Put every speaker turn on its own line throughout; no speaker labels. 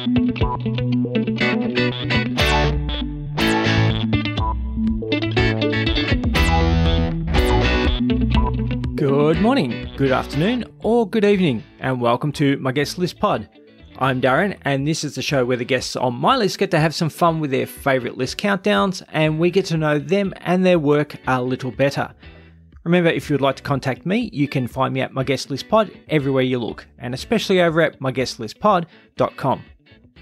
Good morning, good afternoon, or good evening, and welcome to my guest list pod. I'm Darren, and this is the show where the guests on my list get to have some fun with their favourite list countdowns, and we get to know them and their work a little better. Remember, if you would like to contact me, you can find me at my guest list pod everywhere you look, and especially over at myguestlistpod.com.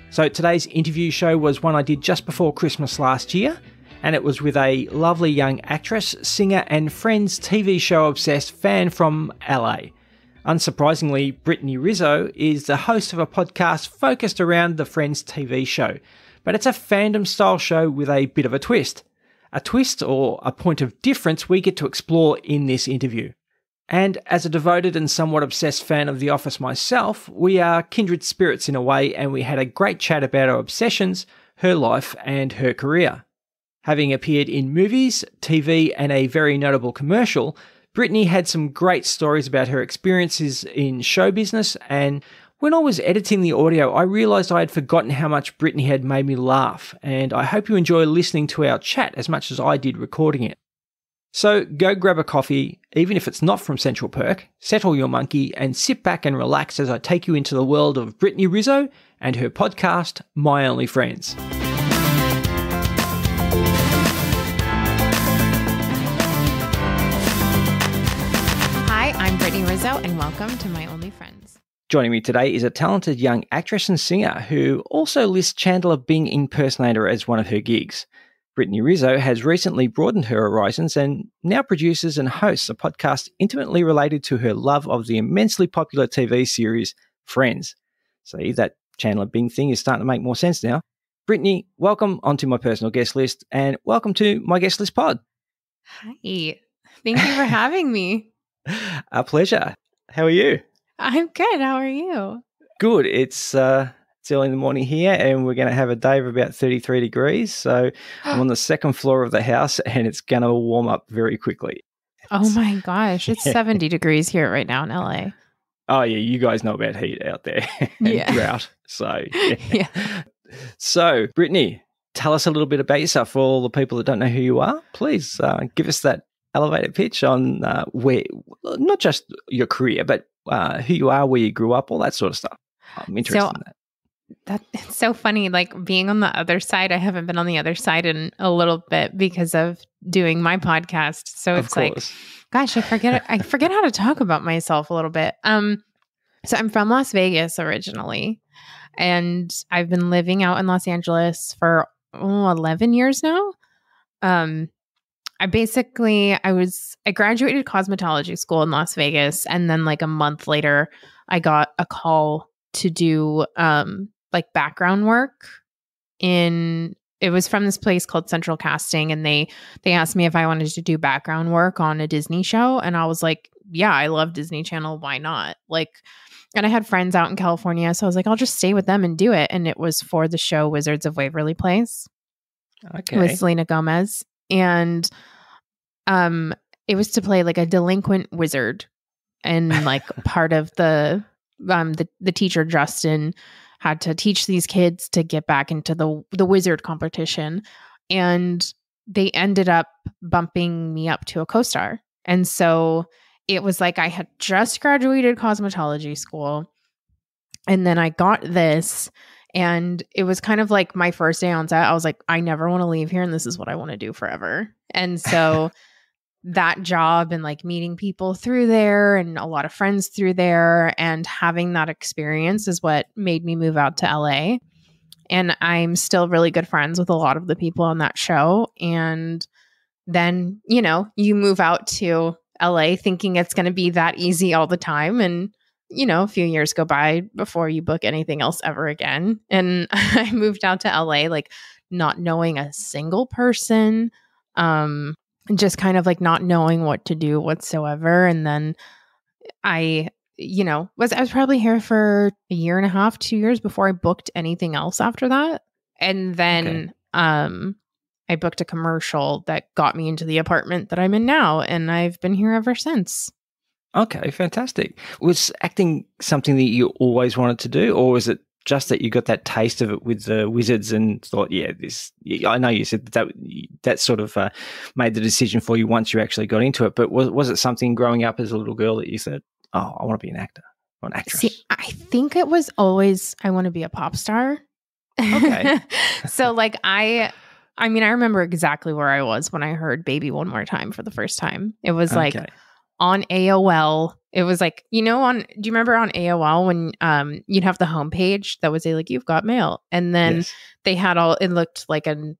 So today's interview show was one I did just before Christmas last year, and it was with a lovely young actress, singer, and Friends TV show obsessed fan from LA. Unsurprisingly, Brittany Rizzo is the host of a podcast focused around the Friends TV show, but it's a fandom-style show with a bit of a twist. A twist or a point of difference we get to explore in this interview. And as a devoted and somewhat obsessed fan of The Office myself, we are kindred spirits in a way, and we had a great chat about our obsessions, her life, and her career. Having appeared in movies, TV, and a very notable commercial, Brittany had some great stories about her experiences in show business, and when I was editing the audio, I realised I had forgotten how much Brittany had made me laugh, and I hope you enjoy listening to our chat as much as I did recording it. So go grab a coffee, even if it's not from Central Perk, settle your monkey, and sit back and relax as I take you into the world of Brittany Rizzo and her podcast, My Only Friends.
I'm Brittany Rizzo, and welcome to My Only Friends.
Joining me today is a talented young actress and singer who also lists Chandler Bing impersonator as one of her gigs. Brittany Rizzo has recently broadened her horizons and now produces and hosts a podcast intimately related to her love of the immensely popular TV series Friends. See, that Chandler Bing thing is starting to make more sense now. Brittany, welcome onto my personal guest list, and welcome to my guest list pod.
Hi. Thank you for having me.
A pleasure. How are you?
I'm good. How are you?
Good. It's early in the morning here, and we're going to have a day of about 33 degrees. So I'm on the second floor of the house, and it's going to warm up very quickly.
Oh my gosh. It's 70 degrees here right now in LA.
Oh, yeah. You guys know about heat out there and drought. So, yeah. So, Brittany, tell us a little bit about yourself for all the people that don't know who you are. Please give us that elevator pitch on where, not just your career, but who you are, where you grew up, all that sort of stuff. I'm interested in that.
It's so funny, like being on the other side. I haven't been on the other side in a little bit because of doing my podcast. So it's like, gosh, I forget how to talk about myself a little bit. So I'm from Las Vegas originally, and I've been living out in Los Angeles for 11 years now. I graduated cosmetology school in Las Vegas, and then like a month later, I got a call to do like background work it was from this place called Central Casting, and they asked me if I wanted to do background work on a Disney show, and I was like, yeah, I love Disney Channel, why not? And I had friends out in California, so I was like, I'll just stay with them and do it. And it was for the show Wizards of Waverly Place.
Okay.
With Selena Gomez. And it was to play like a delinquent wizard, and like part of the teacher Justin had to teach these kids to get back into the wizard competition, and they ended up bumping me up to a co-star. And so it was like I had just graduated cosmetology school, and then I got this. And it was kind of like my first day on set. I was like, I never want to leave here, and this is what I want to do forever. And so that job and like meeting people through there and a lot of friends through there and having that experience is what made me move out to LA. And I'm still really good friends with a lot of the people on that show. And then, you move out to LA thinking it's going to be that easy all the time. And a few years go by before you book anything else ever again. And I moved out to LA, like not knowing a single person, just kind of like not knowing what to do whatsoever. And then I was probably here for a year and a half, 2 years before I booked anything else after that. And then, I booked a commercial that got me into the apartment that I'm in now. And I've been here ever since.
Okay, fantastic. Was acting something that you always wanted to do, or was it just that you got that taste of it with the Wizards and thought, I know you said that sort of made the decision for you once you actually got into it, but was it something growing up as a little girl that you said, oh, I want to be an actor or an actress?
See, I think it was always, I want to be a pop star.
Okay.
So like, I remember exactly where I was when I heard Baby One More Time for the first time. It was like on AOL. It was like, do you remember on AOL when you'd have the homepage that would say like, you've got mail. And then they had it looked like the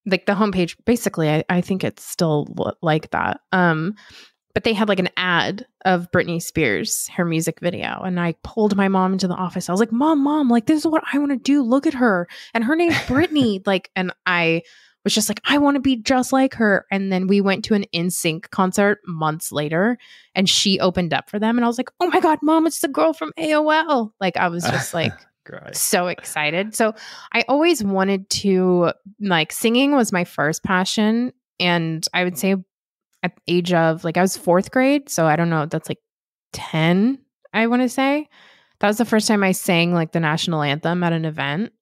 homepage, basically, I think it's still like that. But they had like an ad of Britney Spears, her music video. And I pulled my mom into the office. I was like, Mom, like, this is what I want to do. Look at her. And her name's Brittany. And I was just like, I want to be just like her. And then we went to an NSYNC concert months later and she opened up for them. And I was like, oh my God, Mom, it's the girl from AOL. Like, I was just like, so excited. So I always wanted to, like, singing was my first passion. And I would say at the age of, like, I was 4th grade. So I don't know, that's like 10, I want to say. That was the first time I sang like the national anthem at an event.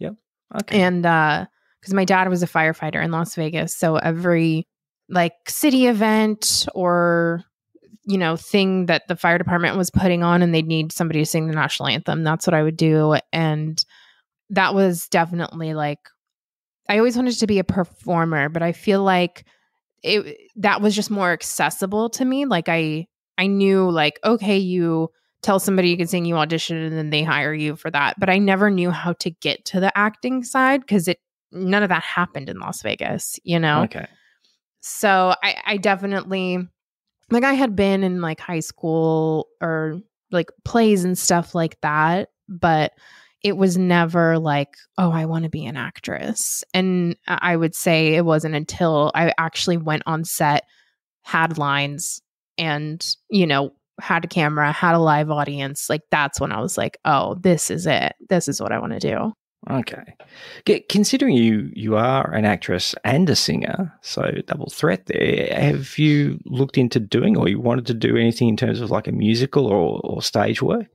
Yep. Okay.
And because my dad was a firefighter in Las Vegas. So every like city event or, thing that the fire department was putting on and they'd need somebody to sing the national anthem, that's what I would do. And that was definitely like, I always wanted to be a performer, but I feel like that was just more accessible to me. Like I knew like, okay, you tell somebody you can sing, you audition, and then they hire you for that. But I never knew how to get to the acting side because none of that happened in Las Vegas,
Okay.
So I definitely, like, I had been in like high school or like plays and stuff like that, but it was never like, oh, I want to be an actress. And I would say it wasn't until I actually went on set, had lines, and, had a camera, had a live audience. Like, that's when I was like, oh, this is it. This is what I want to do.
Okay. Considering you are an actress and a singer, so double threat there, have you looked into doing or you wanted to do anything in terms of like a musical or stage work?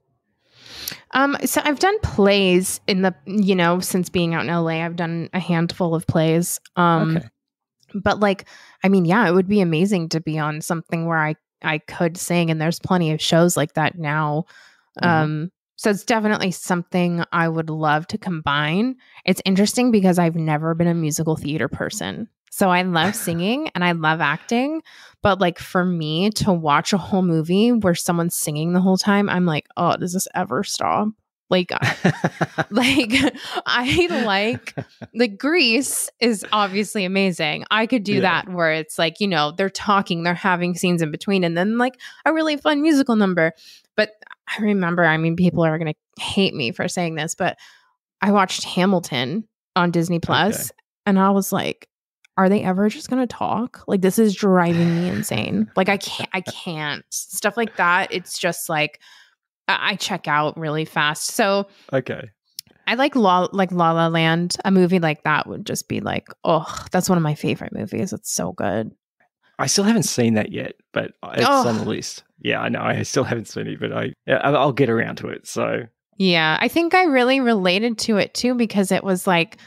So I've done plays in the, since being out in LA, I've done a handful of plays.
Okay.
But like, it would be amazing to be on something where I could sing, and there's plenty of shows like that now.
Mm-hmm.
So it's definitely something I would love to combine. It's interesting because I've never been a musical theater person. So I love singing and I love acting. But like for me to watch a whole movie where someone's singing the whole time, I'm like, oh, does this ever stop? Like, I like Grease is obviously amazing. I could do that where it's like, they're talking, they're having scenes in between, and then like a really fun musical number. But I remember, people are going to hate me for saying this, but I watched Hamilton on Disney Plus, and I was like, are they ever just going to talk? Like, this is driving me insane. Like, I can't. Stuff like that. It's just like, I check out really fast. So I like La La Land. A movie like that would just be like, oh, that's one of my favorite movies. It's so good.
I still haven't seen that yet, but it's on the list. Yeah, I know. I still haven't seen it, but I'll get around to it. So
yeah, I think I really related to it too because it was like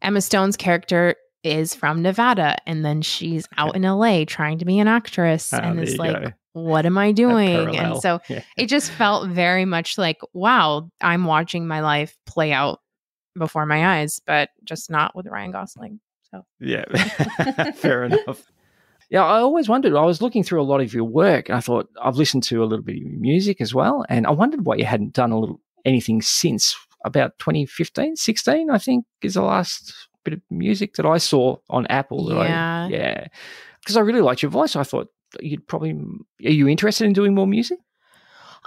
Emma Stone's character is from Nevada, and then she's out in LA trying to be an actress, and it's like, what am I doing? And so it just felt very much like, wow, I'm watching my life play out before my eyes, but just not with Ryan Gosling. So
yeah, fair enough. Yeah, I always wondered, I was looking through a lot of your work and I thought I've listened to a little bit of your music as well. And I wondered why you hadn't done anything since about 2015, 16, I think is the last bit of music that I saw on Apple. Because I really liked your voice. I thought you'd probably, are you interested in doing more music?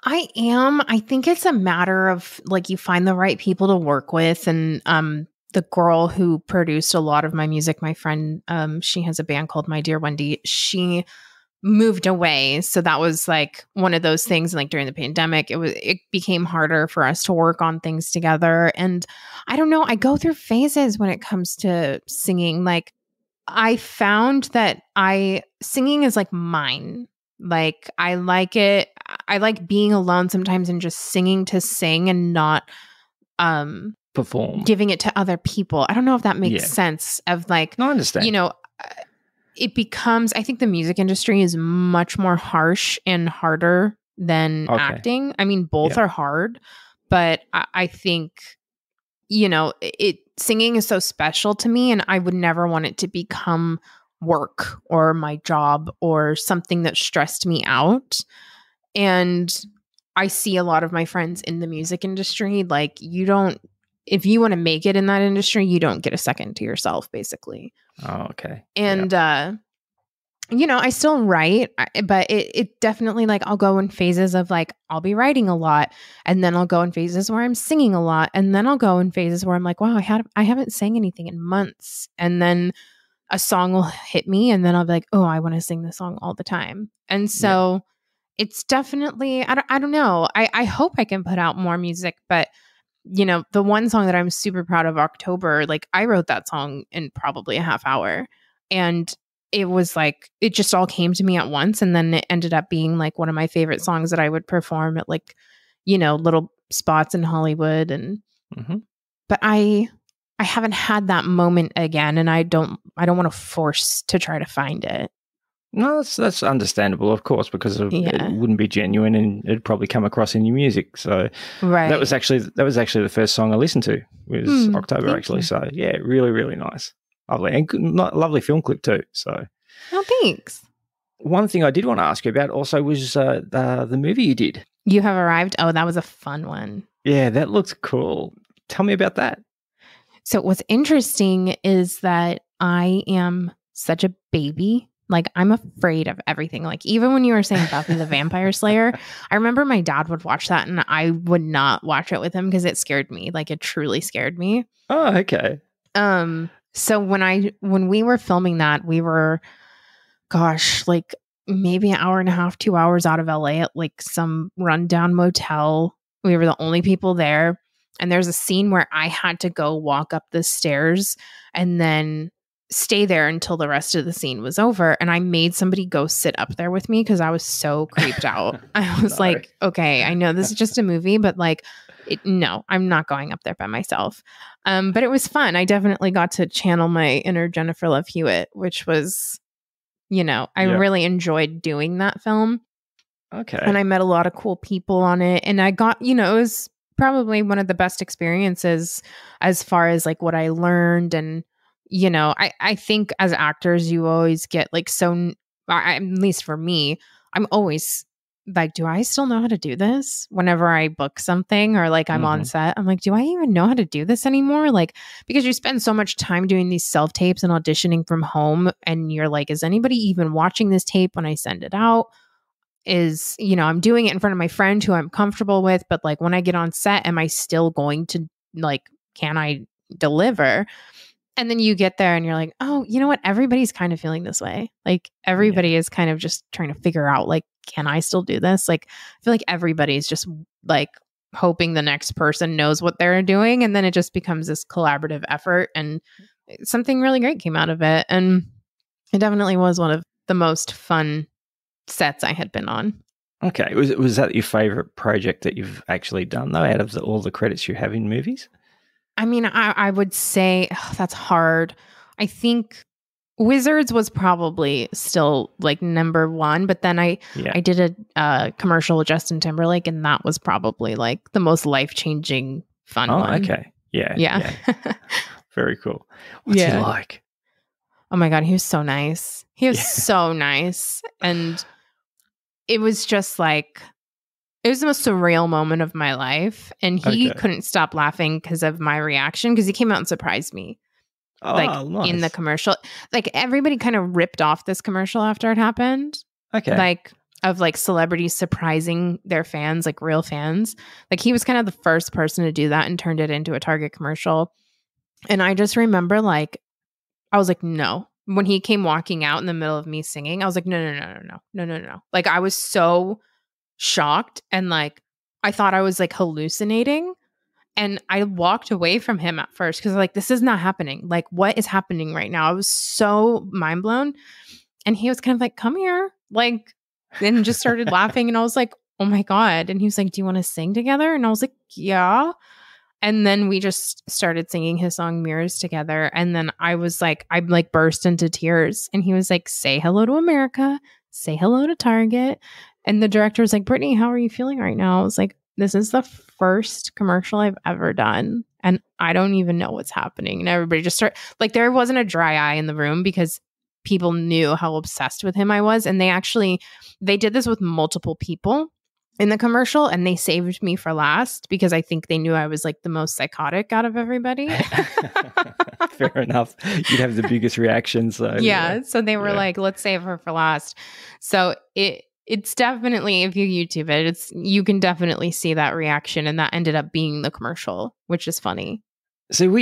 I am. I think it's a matter of like, you find the right people to work with. And the girl who produced a lot of my music, my friend, she has a band called My Dear Wendy. She moved away. So that was like one of those things. Like during the pandemic, it became harder for us to work on things together. And I don't know, I go through phases when it comes to singing. Like I found that singing is like mine. Like I like it. I like being alone sometimes and just singing to sing and not
perform,
giving it to other people. I don't know if that makes sense of like,
no, I understand.
You know, it becomes, I think the music industry is much more harsh and harder than acting. I mean, both are hard, but I think, you know, singing is so special to me, and I would never want it to become work or my job or something that stressed me out. And I see a lot of my friends in the music industry, like if you want to make it in that industry, you don't get a second to yourself, basically.
Oh, okay.
And, you know, I still write, but it definitely, like, I'll go in phases of like, I'll be writing a lot, and then I'll go in phases where I'm singing a lot. And then I'll go in phases where I'm like, wow, I haven't sang anything in months. And then a song will hit me, and then I'll be like, oh, I want to sing this song all the time. And so it's definitely, I don't know. I hope I can put out more music, but you know, the one song that I'm super proud of, October, like I wrote that song in probably a half hour, and it was like, it just all came to me at once. And then it ended up being like one of my favorite songs that I would perform at, like, you know, little spots in Hollywood. And, but I haven't had that moment again. And I don't want to force to try to find it.
No, that's understandable, of course, because it wouldn't be genuine, and it'd probably come across in your music. So that was actually the first song I listened to, was October, actually. So yeah, really, really nice, lovely, and lovely film clip too. So,
oh, thanks.
One thing I did want to ask you about also was the movie you did.
You Have Arrived. Oh, that was a fun one.
Yeah, that looked cool. Tell me about that.
So what's interesting is that I am such a baby. Like, I'm afraid of everything. Like, even when you were saying Buffy the Vampire Slayer, I remember my dad would watch that, and I would not watch it with him because it scared me. Like, it truly scared me.
Oh, okay.
So when we were filming that, we were, gosh, like maybe an hour and a half, 2 hours out of LA at like some rundown motel. We were the only people there. And there's a scene where I had to go walk up the stairs and then stay there until the rest of the scene was over. And I made somebody go sit up there with me because I was so creeped out. I was like, okay, I know this is just a movie, but like, no, I'm not going up there by myself. But it was fun. I definitely got to channel my inner Jennifer Love Hewitt, which was, you know, I really enjoyed doing that film.
Okay.
And I met a lot of cool people on it. And I got, you know, it was probably one of the best experiences as far as like what I learned. And, you know, I think as actors, you always get like, at least for me, I'm always like, do I still know how to do this? Whenever I book something or like I'm on set, I'm like, do I even know how to do this anymore? Like, because you spend so much time doing these self-tapes and auditioning from home, and you're like, is anybody even watching this tape when I send it out? Is, you know, I'm doing it in front of my friend who I'm comfortable with, but like when I get on set, am I still going to, like, can I deliver? And then you get there and you're like, oh, you know what? Everybody's kind of feeling this way. Like everybody is kind of just trying to figure out, like, can I still do this? Like, I feel like everybody's just like hoping the next person knows what they're doing. And then it just becomes this collaborative effort, and something really great came out of it. And it definitely was one of the most fun sets I had been on.
Okay. Was that your favorite project that you've actually done, though, out of all the credits you have in movies?
I mean, I would say that's hard. I think Wizards was probably still like number one, but then I did a commercial with Justin Timberlake, and that was probably like the most life-changing fun one.
Oh, okay. Yeah. Very cool. What's he like?
Oh my God, he was so nice. He was so nice. And it was just like, it was the most surreal moment of my life. And he couldn't stop laughing because of my reaction, because he came out and surprised me. Nice. In the commercial. Like everybody kind of ripped off this commercial after it happened. Okay. Like of like celebrities surprising their fans, like real fans. Like he was kind of the first person to do that and turned it into a Target commercial. And I just remember like, I was like, no. When he came walking out in the middle of me singing, I was like, no. Like I was so shocked, and like I thought I was like hallucinating, and I walked away from him at first because like, this is not happening. Like, what is happening right now? I was so mind blown. And he was kind of like, come here, like, and just started laughing. And I was like, oh my God. And he was like, do you want to sing together? And I was like, yeah. And then we just started singing his song Mirrors together. And then I burst into tears. And he was like, say hello to America, say hello to Target. And the director was like, Brittany, how are you feeling right now? I was like, this is the first commercial I've ever done. And I don't even know what's happening. And everybody just started, like, there wasn't a dry eye in the room because people knew how obsessed with him I was. And they did this with multiple people in the commercial, and they saved me for last because I think they knew I was like the most psychotic out of everybody.
Fair enough. You'd have the biggest reaction. So
yeah. So they were like, let's save her for last. So it's definitely, if you YouTube it, you can definitely see that reaction, and that ended up being the commercial, which is funny.
So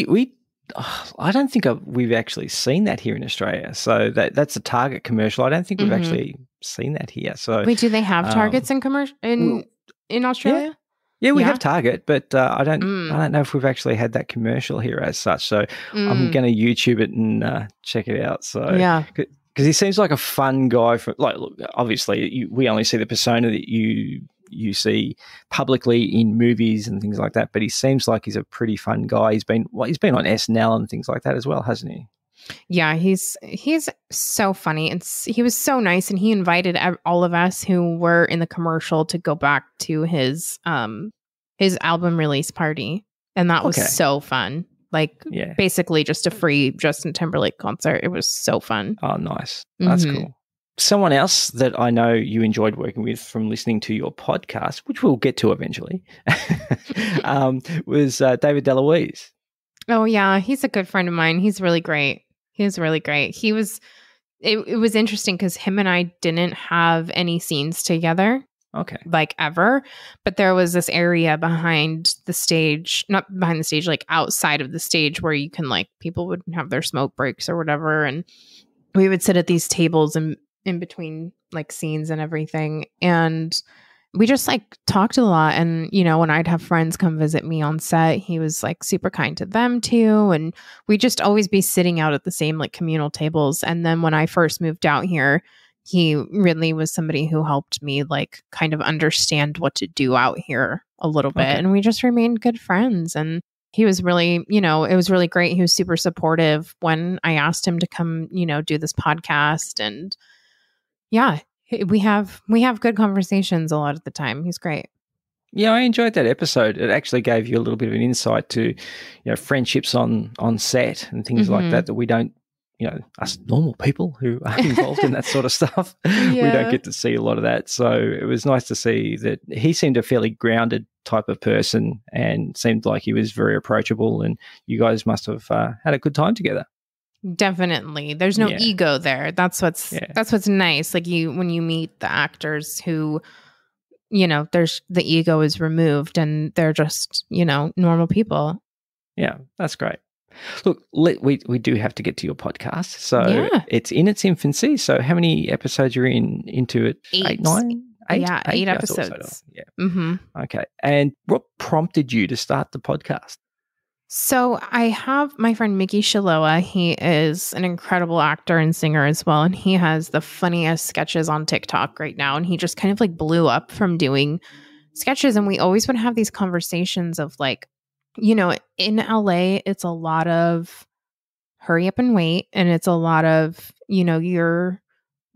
I don't think we've actually seen that here in Australia. So that's a Target commercial. I don't think we've actually seen that here. So
wait, do they have Targets in commercial in Australia?
Yeah, we have Target, but I don't know if we've actually had that commercial here as such. So I'm going to YouTube it and check it out. So
yeah.
Because he seems like a fun guy. Look, obviously, we only see the persona that you see publicly in movies and things like that. But he seems like he's a pretty fun guy. He's been on SNL and things like that as well, hasn't he?
Yeah, he's so funny, and he was so nice. And he invited all of us who were in the commercial to go back to his album release party, and that was so fun. Like, basically just a free Justin Timberlake concert. It was so fun.
Oh, nice. That's cool. Someone else that I know you enjoyed working with from listening to your podcast, which we'll get to eventually, was David DeLuise.
Oh, yeah. He's a good friend of mine. He's really great. It was interesting because him and I didn't have any scenes together.
Okay.
Like ever. But there was this area behind the stage, not behind the stage, like outside of the stage where you can, like, people would have their smoke breaks or whatever. And we would sit at these tables in between like scenes and everything. And we just like talked a lot. And, you know, when I'd have friends come visit me on set, he was like super kind to them too. And we'd just always be sitting out at the same like communal tables. And then when I first moved out here, he really was somebody who helped me like kind of understand what to do out here a little bit. And we just remained good friends. And he was really, you know, it was really great. He was super supportive when I asked him to come, you know, do this podcast. And yeah, we have good conversations a lot of the time. He's great.
Yeah, I enjoyed that episode. It actually gave you a little bit of an insight to, you know, friendships on set and things like that we don't, you know, us normal people who are involved in that sort of stuff, we don't get to see a lot of that. So it was nice to see that he seemed a fairly grounded type of person and seemed like he was very approachable, and you guys must have had a good time together.
Definitely. There's no ego there. That's what's nice. Like when you meet the actors who, you know, there's the ego is removed and they're just, you know, normal people.
Yeah, that's great. Look, we do have to get to your podcast. So it's in its infancy. So how many episodes you're into it?
8,
9? 8?
Yeah, 8 episodes.
Yeah. Okay. And what prompted you to start the podcast?
So I have my friend Mickey Shiloah. He is an incredible actor and singer as well. And he has the funniest sketches on TikTok right now. And he just kind of like blew up from doing sketches. And we always would have these conversations of like, you know, in LA, it's a lot of hurry up and wait. And it's a lot of, you know, you're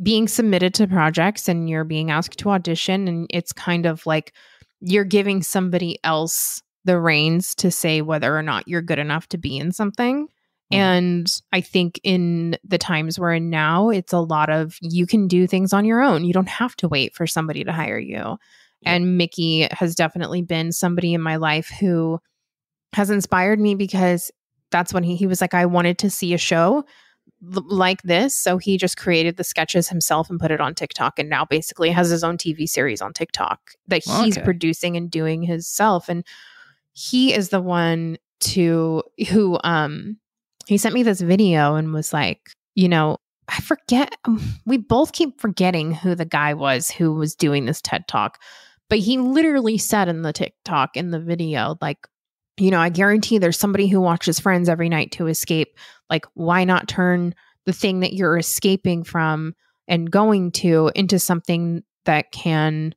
being submitted to projects and you're being asked to audition. And it's kind of like you're giving somebody else the reins to say whether or not you're good enough to be in something. And I think in the times we're in now, it's a lot of you can do things on your own. You don't have to wait for somebody to hire you. And Mickey has definitely been somebody in my life who has inspired me because that's when he was like, I wanted to see a show like this. So he just created the sketches himself and put it on TikTok, and now basically has his own TV series on TikTok that he's producing and doing himself. And he is the one who he sent me this video and was like, you know, I forget, we both keep forgetting who the guy was who was doing this TED Talk, but he literally said in the TikTok, in the video, like, you know, I guarantee there's somebody who watches Friends every night to escape. Like, why not turn the thing that you're escaping from and going to into something that can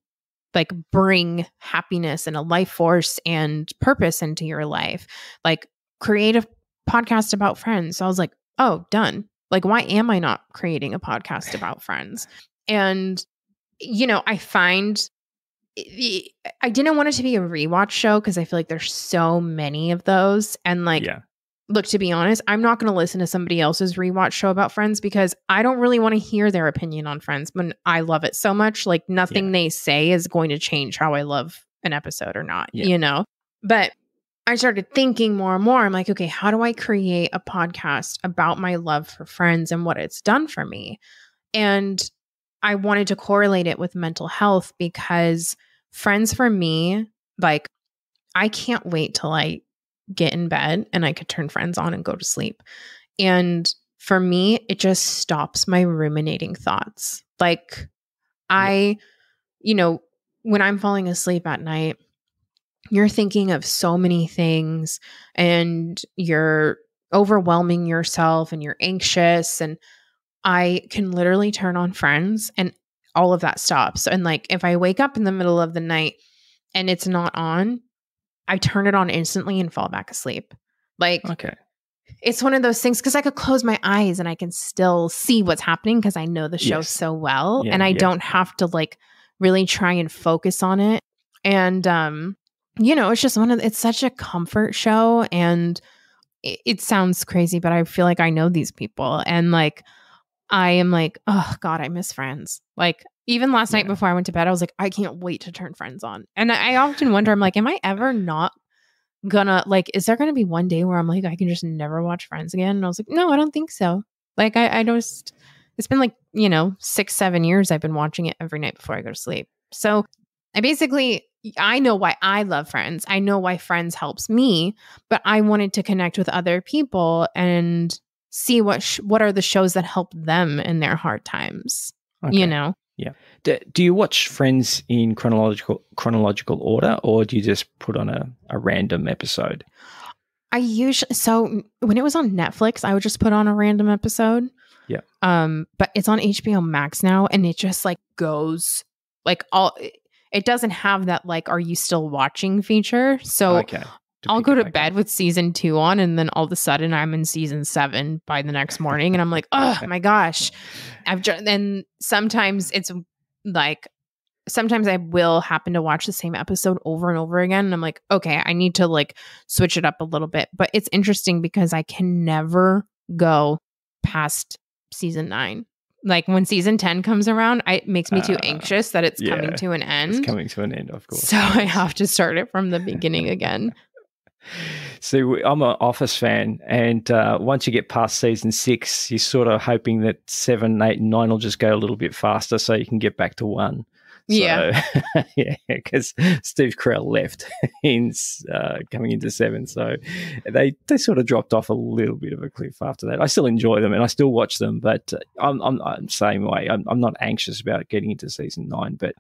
like bring happiness and a life force and purpose into your life. Like create a podcast about friends. So I was like, oh, done. Like, why am I not creating a podcast about friends? And, I find I didn't want it to be a rewatch show because I feel like there's so many of those. And like, look, to be honest, I'm not going to listen to somebody else's rewatch show about Friends because I don't really want to hear their opinion on Friends when I love it so much. Like nothing they say is going to change how I love an episode or not, But I started thinking more and more. I'm like, okay, how do I create a podcast about my love for Friends and what it's done for me? And I wanted to correlate it with mental health because Friends for me, like, I can't wait till I get in bed and I could turn Friends on and go to sleep. And for me, it just stops my ruminating thoughts. Like when I'm falling asleep at night, you're thinking of so many things and you're overwhelming yourself and you're anxious. And I can literally turn on Friends and all of that stops. And like, if I wake up in the middle of the night and it's not on, I turn it on instantly and fall back asleep. Like, it's one of those things because I could close my eyes and I can still see what's happening because I know the show so well. And I don't have to like really try and focus on it. And, it's just it's such a comfort show. And it sounds crazy, but I feel like I know these people. And like, I am like, oh God, I miss Friends. Like, even last night before I went to bed, I was like, I can't wait to turn Friends on. And I often wonder, I'm like, am I ever not gonna, like, is there gonna be one day where I'm like, I can just never watch Friends again? And I was like, no, I don't think so. Like, I just, it's been like, 6-7 years I've been watching it every night before I go to sleep. So I know why I love Friends. I know why Friends helps me, but I wanted to connect with other people and see what are the shows that help them in their hard times, Yeah.
Do you watch Friends in chronological order, or do you just put on a random episode?
So when it was on Netflix, I would just put on a random episode.
Yeah.
But it's on HBO Max now, and it just like goes like it doesn't have that like, are you still watching feature? So I'll go to bed with season 2 on, and then all of a sudden I'm in season 7 by the next morning, and I'm like, oh my gosh, and sometimes it's like, sometimes I will happen to watch the same episode over and over again, and I'm like, okay, I need to like switch it up a little bit. But it's interesting because I can never go past season 9. Like when season 10 comes around, it makes me too anxious that it's coming to an end.
It's coming to an end, of course.
So I have to start it from the beginning again.
See, I'm an Office fan, and once you get past season 6, you're sort of hoping that 7, 8, and 9 will just go a little bit faster so you can get back to 1. So, because Steve Carell left in coming into 7, so they sort of dropped off a little bit of a cliff after that. I still enjoy them and I still watch them, but I'm the same way. I'm not anxious about getting into season 9, but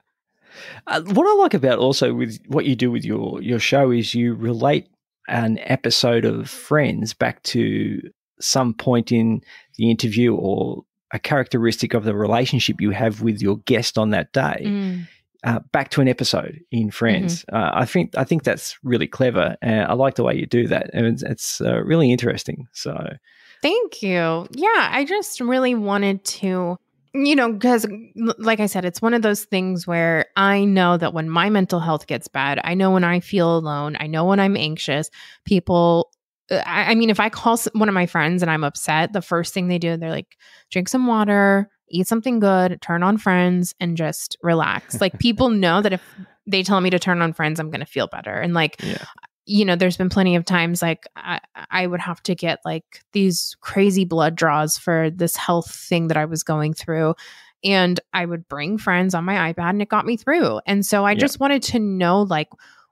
what I like about also with what you do with your show is you relate an episode of Friends back to some point in the interview or a characteristic of the relationship you have with your guest on that day, back to an episode in Friends. Mm-hmm. I think that's really clever. I like the way you do that, and it's really interesting. So,
thank you. Yeah, I just really wanted to, because like I said, it's one of those things where I know that when my mental health gets bad, I know when I feel alone, I know when I'm anxious, people, I mean, if I call one of my friends and I'm upset, the first thing they do, they're like, drink some water, eat something good, turn on Friends, and just relax. Like people know that if they tell me to turn on Friends, I'm going to feel better. And like, there's been plenty of times like I would have to get like these crazy blood draws for this health thing that I was going through. And I would bring Friends on my iPad and it got me through. And so I just wanted to know like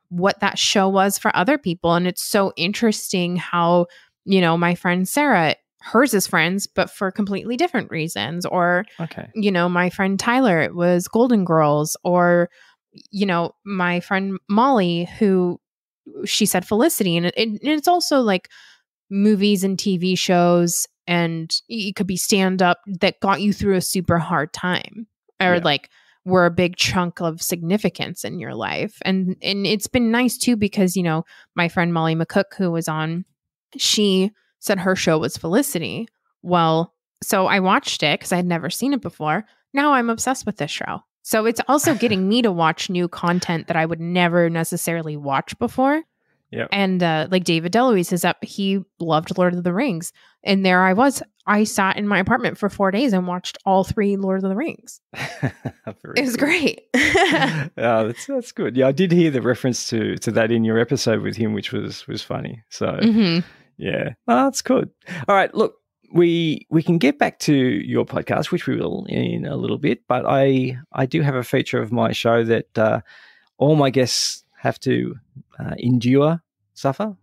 what that show was for other people. And it's so interesting how, my friend Sarah, hers is Friends, but for completely different reasons. Or, my friend Tyler, it was Golden Girls. Or, my friend Molly, who she said Felicity. And it's also like movies and TV shows, and it could be stand up that got you through a super hard time, or like were a big chunk of significance in your life. And it's been nice too, because, my friend Molly McCook, who was on, she said her show was Felicity. Well, so I watched it because I had never seen it before. Now I'm obsessed with this show. So it's also getting me to watch new content that I would never necessarily watch before.
Yeah.
And like David DeLuise is up. He loved Lord of the Rings. And there I was. I sat in my apartment for 4 days and watched all 3 Lord of the Rings. It was great.
Oh, that's good. Yeah, I did hear the reference to that in your episode with him, which was funny. So yeah, that's good. All right, look, we can get back to your podcast, which we will in a little bit. But I do have a feature of my show that all my guests have to suffer,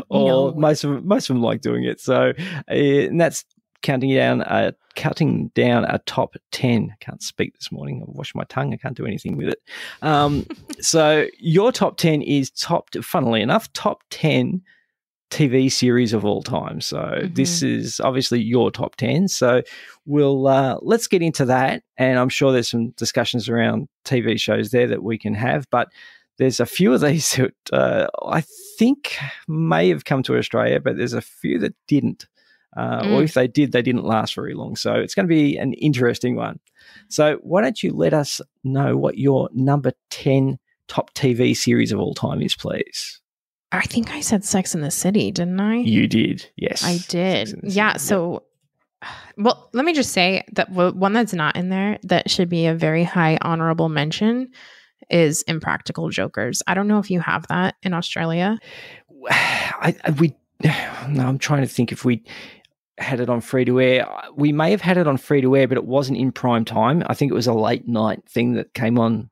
or most of them like doing it. So, and that's counting down a top 10. I can't speak this morning. I've washed my tongue. I can't do anything with it. So your top 10 is funnily enough, top 10 TV series of all time. So this is obviously your top 10. So we'll let's get into that. And I'm sure there's some discussions around TV shows there that we can have, but there's a few of these that I think may have come to Australia, but there's a few that didn't. Or if they did, they didn't last very long. So it's going to be an interesting one. So why don't you let us know what your number 10 top TV series of all time is, please?
I think I said Sex and the City, didn't I?
You did, yes.
I did. Yeah, so, well, let me just say that one that's not in there that should be a very high honorable mention is Impractical Jokers. I don't know if you have that in Australia.
I'm trying to think if we had it on free to air. We may have had it on free to air, but it wasn't in prime time. I think it was a late night thing that came on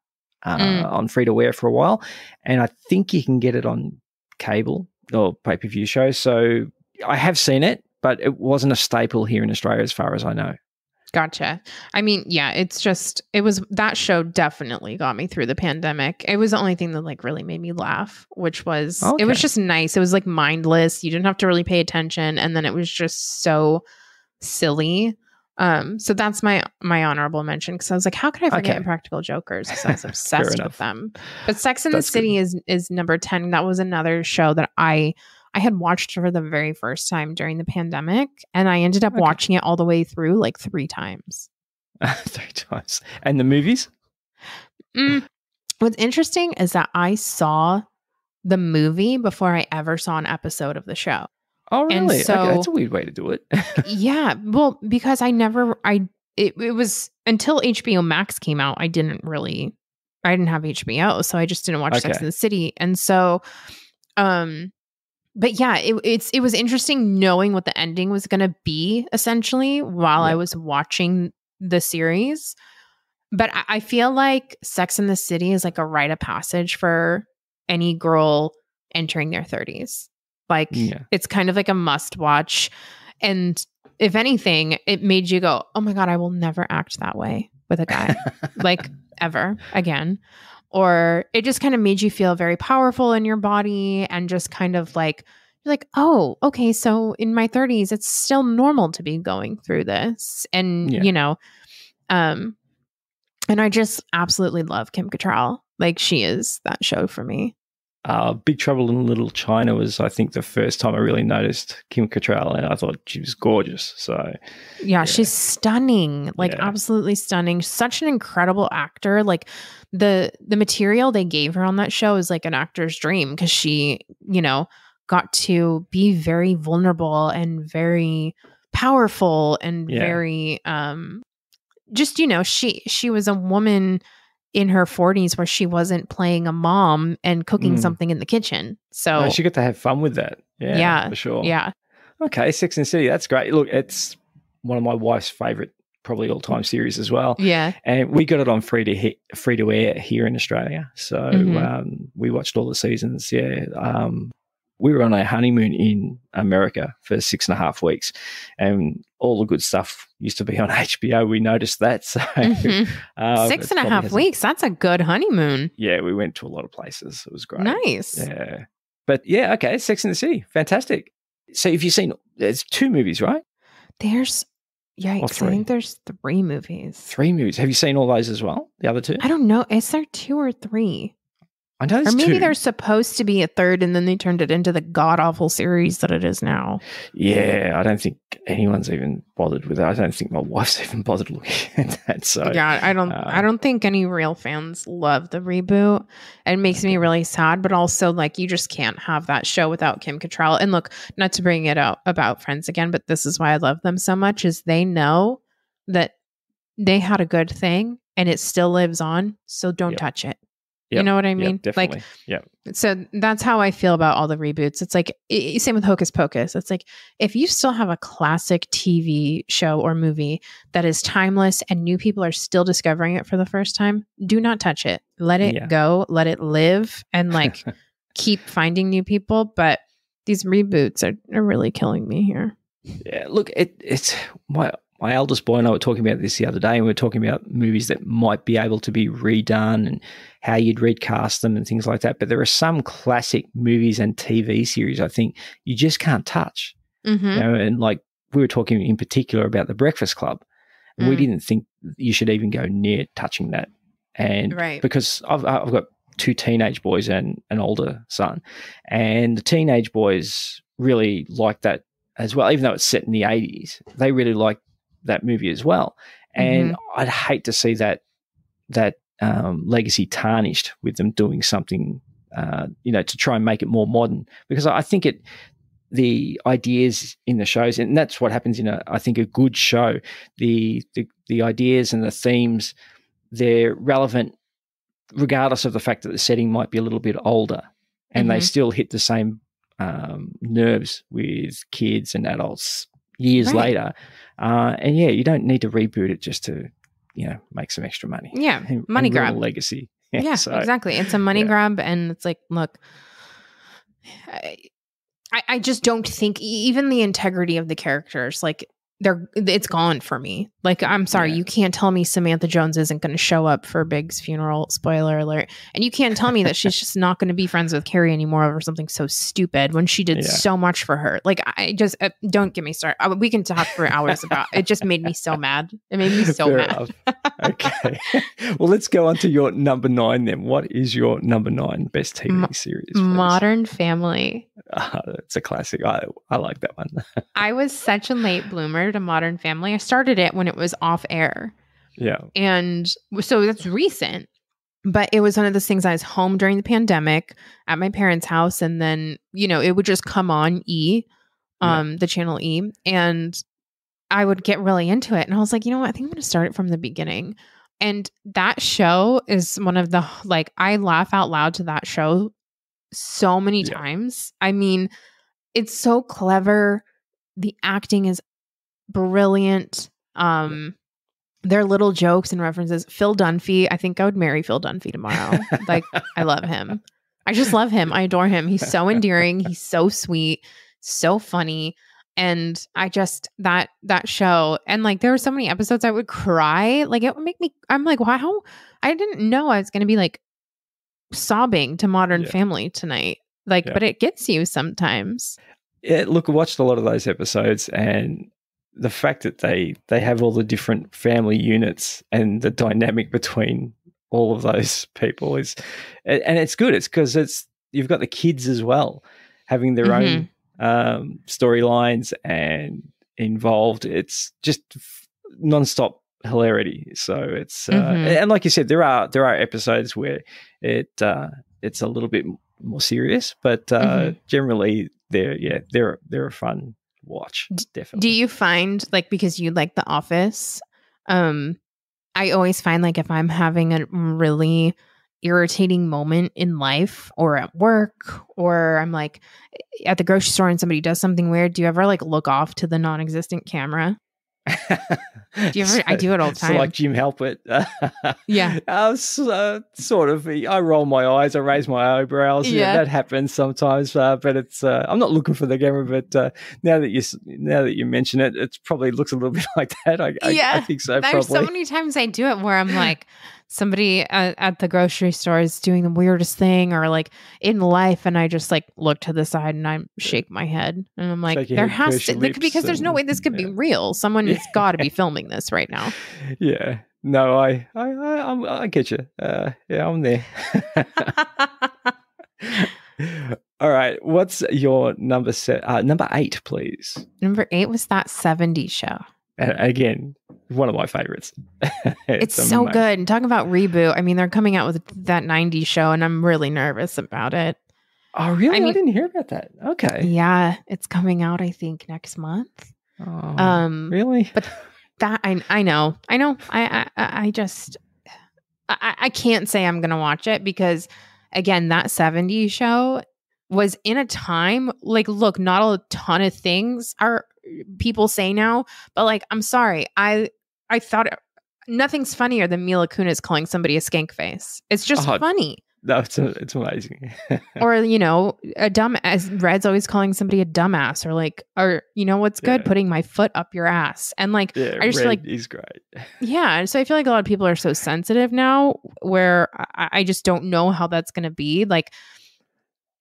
free to air for a while, and I think you can get it on cable or pay-per-view shows. So I have seen it, but it wasn't a staple here in Australia as far as I know.
Gotcha. I mean, yeah, that show definitely got me through the pandemic. It was the only thing that like really made me laugh, which was, It was just nice. It was like mindless. You didn't have to really pay attention. And then it was just so silly. So that's my honorable mention. Cause I was like, how could I forget Impractical Jokers? Cause I was obsessed with them. But Sex and the City is number 10. That was another show that I had watched for the very first time during the pandemic, and I ended up watching it all the way through like 3 times.
3 times. And the movies?
What's interesting is that I saw the movie before I ever saw an episode of the show.
Oh, really? So, that's a weird way to do it.
Yeah. Well, because it was until HBO Max came out, I didn't have HBO, so I just didn't watch Sex and the City. And so, but yeah, it was interesting knowing what the ending was going to be essentially while I was watching the series. But I feel like Sex and the City is like a rite of passage for any girl entering their 30s. Like it's kind of like a must watch. And if anything, it made you go, oh my God, I will never act that way with a guy like ever again. Or it just kind of made you feel very powerful in your body and just kind of like, you're like, oh, okay. So in my 30s, it's still normal to be going through this. And, and I just absolutely love Kim Cattrall. Like she is that show for me.
Big Trouble in Little China was, I think, the first time I really noticed Kim Cattrall, and I thought she was gorgeous. So,
yeah. She's stunning, like absolutely stunning. Such an incredible actor. Like the material they gave her on that show is like an actor's dream because she, got to be very vulnerable and very powerful and very, just she was a woman in her 40s where she wasn't playing a mom and cooking something in the kitchen. So
she got to have fun with that. Yeah, for sure.
Yeah.
Okay. Sex and the City. That's great. Look, it's one of my wife's favorite, probably all time series as well.
Yeah.
And we got it on free to air here in Australia. So we watched all the seasons. Yeah. We were on a honeymoon in America for 6.5 weeks, and all the good stuff used to be on HBO. We noticed that. So
6.5 weeks, that's a good honeymoon.
Yeah, we went to a lot of places. It was great.
Nice.
Yeah. But yeah, okay, Sex and the City. Fantastic. So if you've seen, there's 2 movies, right?
There's Yikes! I think there's 3 movies.
3 movies. Have you seen all those as well? The other 2?
I don't know. Is there 2 or 3?
I know there's
or maybe
2.
there's supposed to be a 3rd, and then they turned it into the god awful series that it is now.
Yeah, I don't think anyone's even bothered with it. I don't think my wife's even bothered looking at that. So
yeah, I don't think any real fans love the reboot. It makes me really sad, but also like you just can't have that show without Kim Cattrall. And look, not to bring it out about Friends again, but this is why I love them so much: is they know that they had a good thing and it still lives on. So don't touch it. You know what I mean?
Definitely. Like,
so that's how I feel about all the reboots. It's like, same with Hocus Pocus. It's like, if you still have a classic TV show or movie that is timeless and new people are still discovering it for the first time, do not touch it. Let it go, let it live, and like keep finding new people. But these reboots are really killing me here.
Yeah, look, it's my eldest boy and I were talking about this the other day, and we were talking about movies that might be able to be redone and how you'd recast them and things like that. But there are some classic movies and TV series I think you just can't touch.
Mm-hmm.
You know, and like we were talking in particular about The Breakfast Club. And we didn't think you should even go near touching that. And because I've got 2 teenage boys and an older son, and the teenage boys really like that as well, even though it's set in the 80s. They really like that movie as well, and I'd hate to see that legacy tarnished with them doing something, to try and make it more modern. Because I think the ideas in the shows, and that's what happens in I think a good show. The ideas and the themes, they're relevant regardless of the fact that the setting might be a little bit older, and they still hit the same nerves with kids and adults years later. And you don't need to reboot it just to, make some extra money.
Yeah. Money grab.
Legacy.
Yeah, so, exactly. It's a money grab. And it's like, look, I just don't think even the integrity of the characters, like it's gone for me. Like, I'm sorry, you can't tell me Samantha Jones isn't going to show up for Big's funeral, spoiler alert. And you can't tell me that she's just not going to be friends with Carrie anymore over something so stupid when she did so much for her. Like, I just, don't get me started. We can talk for hours about it. Just made me so mad. It made me so mad.
Okay. Well, let's go on to your number 9 then. What is your number 9 best TV series? Please?
Modern Family.
It's a classic. I like that one.
I was such a late bloomer to Modern Family. I started it when it was off air.
Yeah.
And so that's recent. But it was one of those things. I was home during the pandemic at my parents' house, and then, it would just come on the channel E, and I would get really into it. And I was like, you know what? I think I'm going to start it from the beginning. And that show is one of the, like, I laugh out loud to that show so many times. I mean, it's so clever. The acting is brilliant. Their little jokes and references. Phil Dunphy. I think I would marry Phil Dunphy tomorrow. Like, I love him. I just love him. I adore him. He's so endearing. He's so sweet, so funny. And I just, that show, and like, there were so many episodes I would cry. Like, it would make me, I'm like, wow, I didn't know I was going to be like sobbing to Modern Family tonight. Like, but it gets you sometimes.
Yeah, look, I watched a lot of those episodes, and the fact that they have all the different family units and the dynamic between all of those people is, and it's good. It's because you've got the kids as well having their own storylines and involved. It's just nonstop hilarity. So it's and like you said, there are episodes where it's a little bit more serious, but generally they're a fun watch. Definitely.
Do you find, like, because you like The Office, I always find, like, if I'm having a really irritating moment in life or at work, or I'm like at the grocery store and somebody does something weird, do you ever like look off to the non-existent camera? Do you ever? I do it all the time.
So like Jim Halpert.
Yeah.
Sort of. I roll my eyes. I raise my eyebrows. Yeah, that happens sometimes. But it's. I'm not looking for the camera. But now that you mention it, it probably looks a little bit like that. I think so.
There's so many times I do it where I'm like, somebody at the grocery store is doing the weirdest thing, or like in life, and I just like look to the side and I shake my head, and I'm like, there has to, because there's no way this could be real. Someone has got to be filming this right now.
Yeah. No, I get you. Yeah, I'm there. All right. What's your number 8, please?
Number 8 was That 70s Show.
Again, one of my favorites.
It's so amazing. Good. And talking about reboot, I mean, they're coming out with that 90s show, and I'm really nervous about it.
Oh, really? I mean, I didn't hear about that. Okay.
Yeah, it's coming out, I think, next month.
Oh, really?
But that I know. I just I can't say I'm gonna watch it because, again, that 70s show was in a time, like, look, not a ton of things are people say now, but like, I'm sorry, I thought nothing's funnier than Mila Kunis calling somebody a skank face. It's just funny.
No, it's amazing.
Or, you know, as Red's always calling somebody a dumbass, or you know what's good? Putting my foot up your ass. And like, I just feel like
he's great.
Yeah. So I feel like a lot of people are so sensitive now, where I just don't know how that's going to be. Like,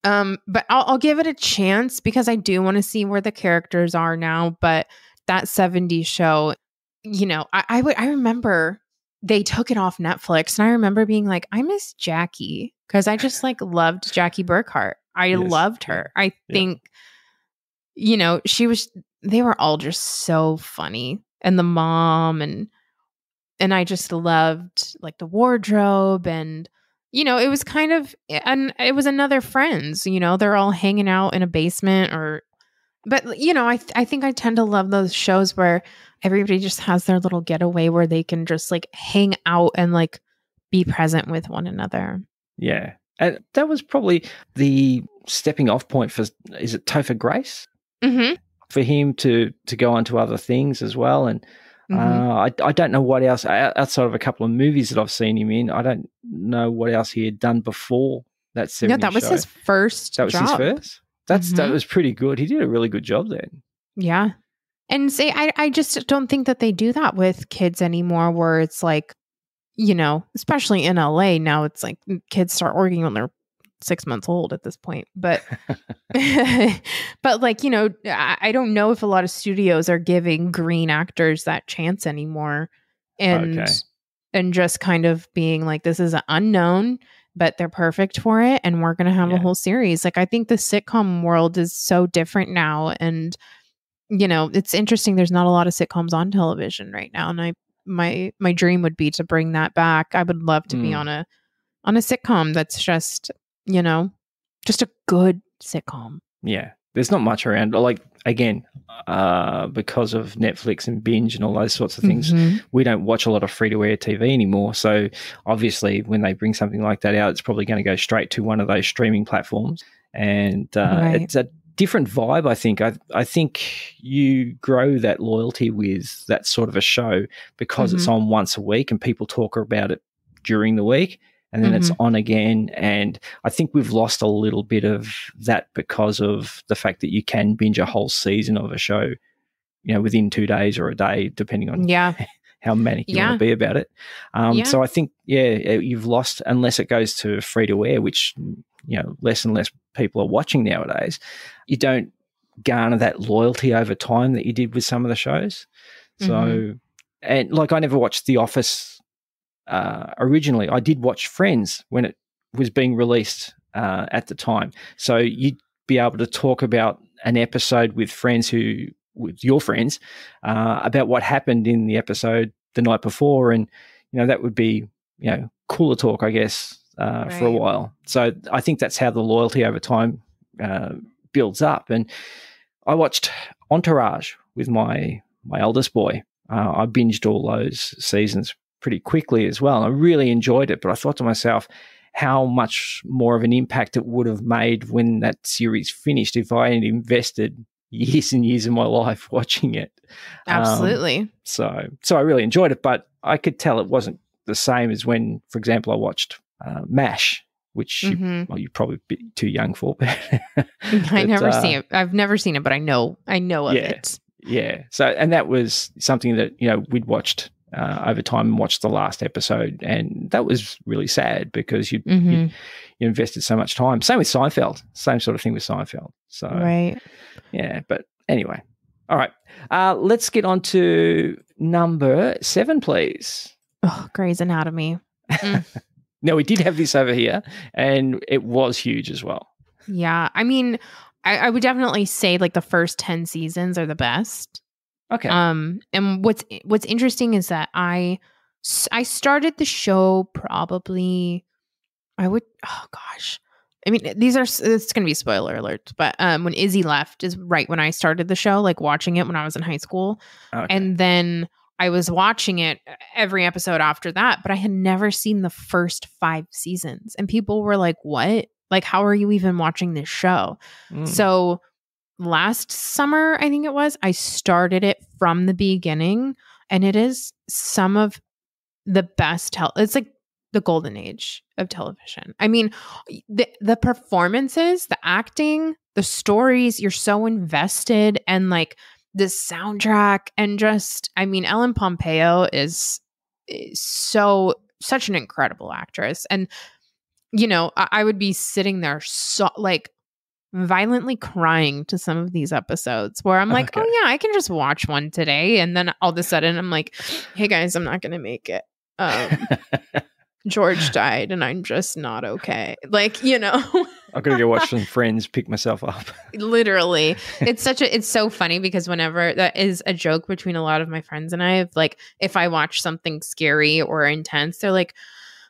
but I'll give it a chance because I do want to see where the characters are now. But that 70s show, you know, I remember they took it off Netflix, and I remember being like, I miss Jackie, because I just like loved Jackie Burkhart. I loved her. I think, you know, they were all just so funny, and the mom, and I just loved like the wardrobe, and you know, it was kind of, and it was another Friends, you know, they're all hanging out in a basement, but you know, I think I tend to love those shows where everybody just has their little getaway where they can just like hang out and like be present with one another.
Yeah. And that was probably the stepping off point for, is it Topher Grace?
Mm-hmm.
For him to go on to other things as well. And I don't know what else, outside of a couple of movies that I've seen him in, I don't know what else he had done before that 70s
No, that was
show.
His first
That was
job.
his first? That was pretty good. He did a really good job then.
Yeah. And say, I just don't think that they do that with kids anymore, where it's like, you know, especially in LA now, it's like kids start working when they're 6 months old at this point. But, but like, you know, I don't know if a lot of studios are giving green actors that chance anymore, and just kind of being like, this is an unknown, but they're perfect for it, and we're going to have a whole series. Like, I think the sitcom world is so different now, and you know, it's interesting. There's not a lot of sitcoms on television right now, and my dream would be to bring that back. I would love to be on a sitcom that's just, you know, just a good sitcom.
Yeah, there's not much around. Like, again, because of Netflix and binge and all those sorts of things, we don't watch a lot of free-to-air TV anymore. So obviously, when they bring something like that out, it's probably going to go straight to one of those streaming platforms, and it's a different vibe, I think. I think you grow that loyalty with that sort of a show because it's on once a week and people talk about it during the week, and then it's on again. And I think we've lost a little bit of that because of the fact that you can binge a whole season of a show, you know, within 2 days or a day, depending on how manic you want to be about it. So I think, you've lost, unless it goes to free to air, which, you know, less and less people are watching nowadays. You don't garner that loyalty over time that you did with some of the shows. So, and like, I never watched The Office originally. I did watch Friends when it was being released at the time. So you'd be able to talk about an episode with your friends about what happened in the episode the night before. And, you know, that would be, you know, cooler talk, I guess, for a while. So I think that's how the loyalty over time builds up. And I watched Entourage with my eldest boy. I binged all those seasons pretty quickly as well. I really enjoyed it, but I thought to myself how much more of an impact it would have made when that series finished if I had invested years and years of my life watching it.
Absolutely.
So I really enjoyed it, but I could tell it wasn't the same as when, for example, I watched MASH, which you're probably a bit too young for. But
I've never seen it, but I know of it.
Yeah. So, and that was something that, you know, we'd watched over time and watched the last episode, and that was really sad because you invested so much time. Same with Seinfeld, same sort of thing with Seinfeld. So
Right.
yeah, but anyway, all right. Let's get on to number 7, please.
Oh, Grey's Anatomy.
Now, we did have this over here, and it was huge as well.
Yeah, I mean, I would definitely say like the first 10 seasons are the best.
Okay.
And what's interesting is that I started the show probably, I mean, it's going to be spoiler alert, but when Izzy left is right when I started the show, like watching it when I was in high school.
Okay.
And then I was watching it every episode after that, but I had never seen the first 5 seasons. And people were like, what? Like, how are you even watching this show? So last summer, I think it was, I started it from the beginning, and it is some of the best. It's like the golden age of television. I mean, the performances, the acting, the stories, you're so invested, and like the soundtrack, and just, I mean, Ellen Pompeo is such an incredible actress. And, you know, I would be sitting there so like violently crying to some of these episodes where I'm like, oh yeah, I can just watch one today. And then all of a sudden I'm like, hey guys, I'm not going to make it. George died and I'm just not okay. Like, you know,
I've got to go watch some Friends, pick myself up.
Literally. It's so funny because whenever that is a joke between a lot of my friends and I, like, if I watch something scary or intense, they're like,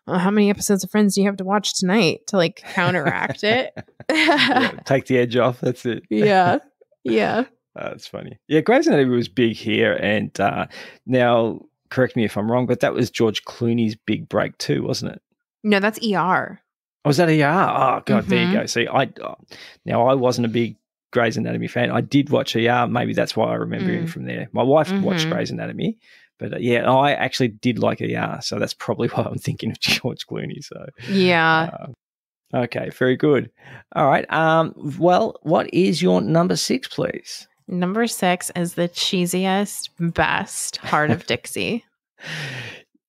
well, how many episodes of Friends do you have to watch tonight to like counteract it?
Yeah, take the edge off. That's it.
Yeah.
That's funny. Yeah, Grey's Anatomy was big here, and now correct me if I'm wrong, but that was George Clooney's big break too, wasn't it?
No, that's ER.
Oh, was that ER? Oh God, there you go. See, I wasn't a big Grey's Anatomy fan. I did watch ER. Maybe that's why I remember him from there. My wife watched Grey's Anatomy. But yeah, I actually did like ER, so that's probably why I'm thinking of George Clooney. So
yeah,
okay, very good. All right. Well, what is your number 6, please?
Number 6 is the cheesiest, best Heart of Dixie.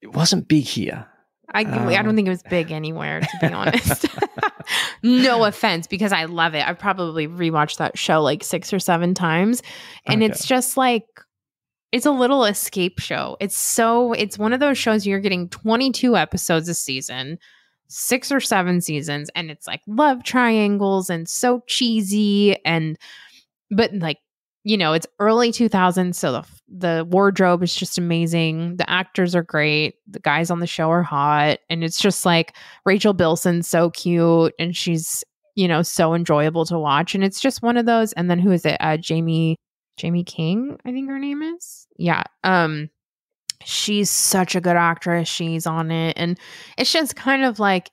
It wasn't big here.
I don't think it was big anywhere, to be honest. No offense, because I love it. I've probably rewatched that show like 6 or 7 times, and it's just like, it's a little escape show. It's one of those shows you're getting 22 episodes a season, 6 or 7 seasons, and it's like love triangles and so cheesy, but like, you know, it's early 2000s, so the wardrobe is just amazing. The actors are great. The guys on the show are hot, and it's just like Rachel Bilson's so cute, and she's, you know, so enjoyable to watch. And it's just one of those. And then who is it? Jamie King, I think her name is. Yeah. She's such a good actress. She's on it. And it's just kind of like,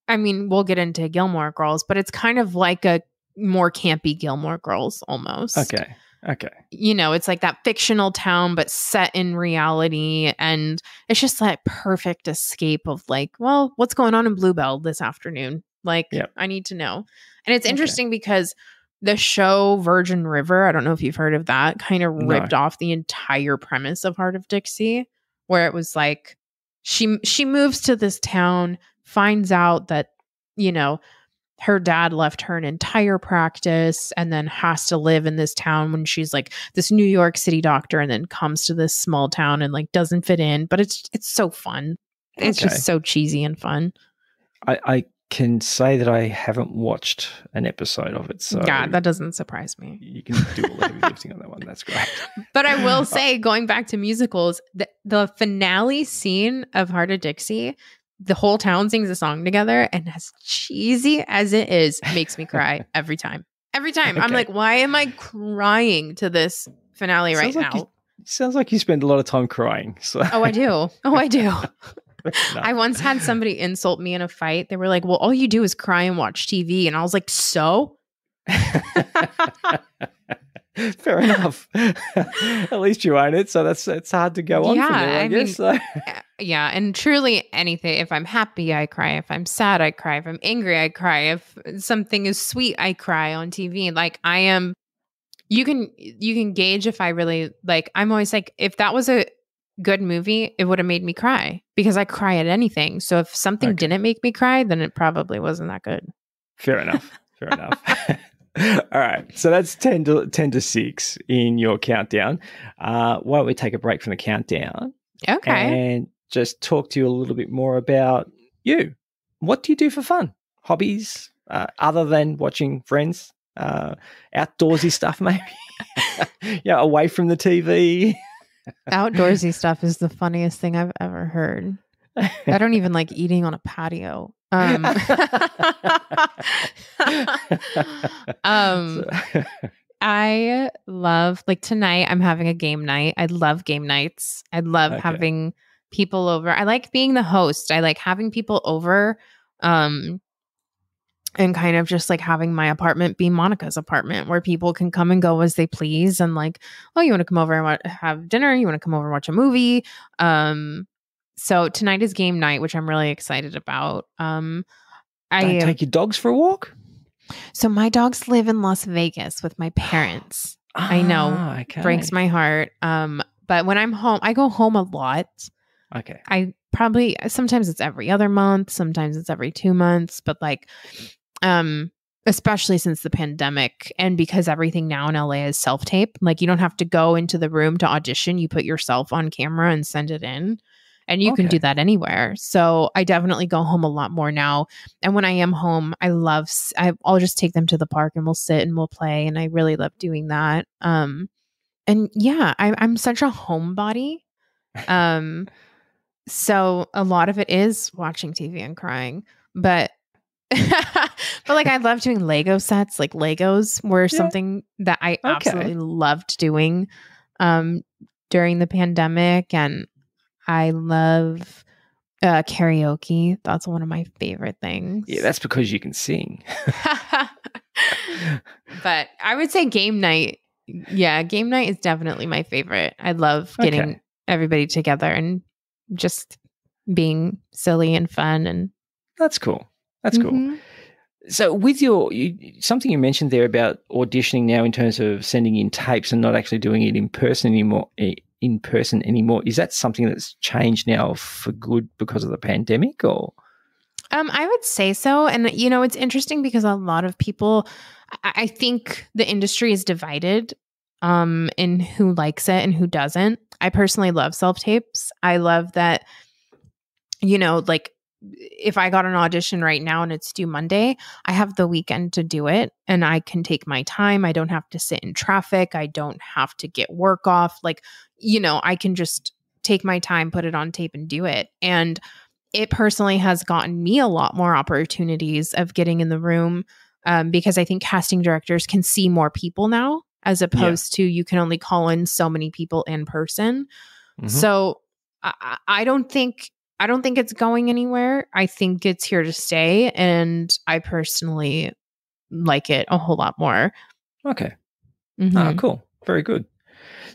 I mean, we'll get into Gilmore Girls, but it's kind of like a more campy Gilmore Girls almost.
Okay.
You know, it's like that fictional town, but set in reality. And it's just that perfect escape of like, well, what's going on in Bluebell this afternoon? Like, I need to know. And it's interesting because the show Virgin River, I don't know if you've heard of that, kind of ripped off the entire premise of Heart of Dixie, where it was like she moves to this town, finds out that, you know, her dad left her an entire practice, and then has to live in this town when she's like this New York City doctor, and then comes to this small town and like doesn't fit in. But it's so fun. It's just so cheesy and fun.
I can say that I haven't watched an episode of it. So
yeah, that doesn't surprise me.
You can do all the heavy lifting on that one. That's great.
But I will say, going back to musicals, the finale scene of Heart of Dixie, the whole town sings a song together, and as cheesy as it is, makes me cry every time. Every time. Okay. I'm like, why am I crying to this finale right now?
Sounds like you spend a lot of time crying. So.
Oh, I do. No. I once had somebody insult me in a fight. They were like, well, all you do is cry and watch TV. And I was like, so?
Fair enough. At least you own it. So it's hard to go on from there, I guess. So.
Yeah. And truly anything, if I'm happy, I cry. If I'm sad, I cry. If I'm angry, I cry. If something is sweet, I cry on TV. Like I am, you can gauge if I really, like, I'm always like, if that was good movie, it would have made me cry because I cry at anything. So if something didn't make me cry, then it probably wasn't that good.
Fair enough. Fair enough. All right. So that's 10 to 6 in your countdown. Why don't we take a break from the countdown?
Okay.
And just talk to you a little bit more about you. What do you do for fun? Hobbies, other than watching Friends? Outdoorsy stuff, maybe? Yeah, away from the TV.
Outdoorsy stuff is the funniest thing I've ever heard. I don't even like eating on a patio. I love, like tonight I'm having a game night. I love game nights. I love having people over. I like being the host. I like having people over and kind of just like having my apartment be Monica's apartment where people can come and go as they please. And like, oh, you want to come over and have dinner? You want to come over and watch a movie? So tonight is game night, which I'm really excited about.
Don't take your dogs for a walk?
So my dogs live in Las Vegas with my parents. I know. Breaks my heart. But when I'm home, I go home a lot.
Okay.
I probably, sometimes it's every other month, sometimes it's every 2 months, but like, especially since the pandemic and because everything now in LA is self-tape, like you don't have to go into the room to audition. You put yourself on camera and send it in. And you can do that anywhere. So I definitely go home a lot more now. And when I am home, I'll just take them to the park and we'll sit and we'll play. And I really love doing that. And yeah, I'm such a homebody. So a lot of it is watching TV and crying. But like I love doing Lego sets. Like Legos were something that I absolutely loved doing during the pandemic. And I love karaoke. That's one of my favorite things.
Yeah, that's because you can sing.
But I would say game night. Yeah, game night is definitely my favorite. I love getting everybody together and just being silly and fun. And
that's cool. That's cool. So with something you mentioned there about auditioning now in terms of sending in tapes and not actually doing it in person anymore, is that something that's changed now for good because of the pandemic or?
I would say so. And, you know, it's interesting because a lot of people, I think the industry is divided in who likes it and who doesn't. I personally love self-tapes. I love that, you know, like if I got an audition right now and it's due Monday, I have the weekend to do it and I can take my time. I don't have to sit in traffic. I don't have to get work off. Like, you know, I can just take my time, put it on tape and do it. And it personally has gotten me a lot more opportunities of getting in the room because I think casting directors can see more people now as opposed to you can only call in so many people in person. So I don't think it's going anywhere. I think it's here to stay. And I personally like it a whole lot more.
Okay. Oh, cool. Very good.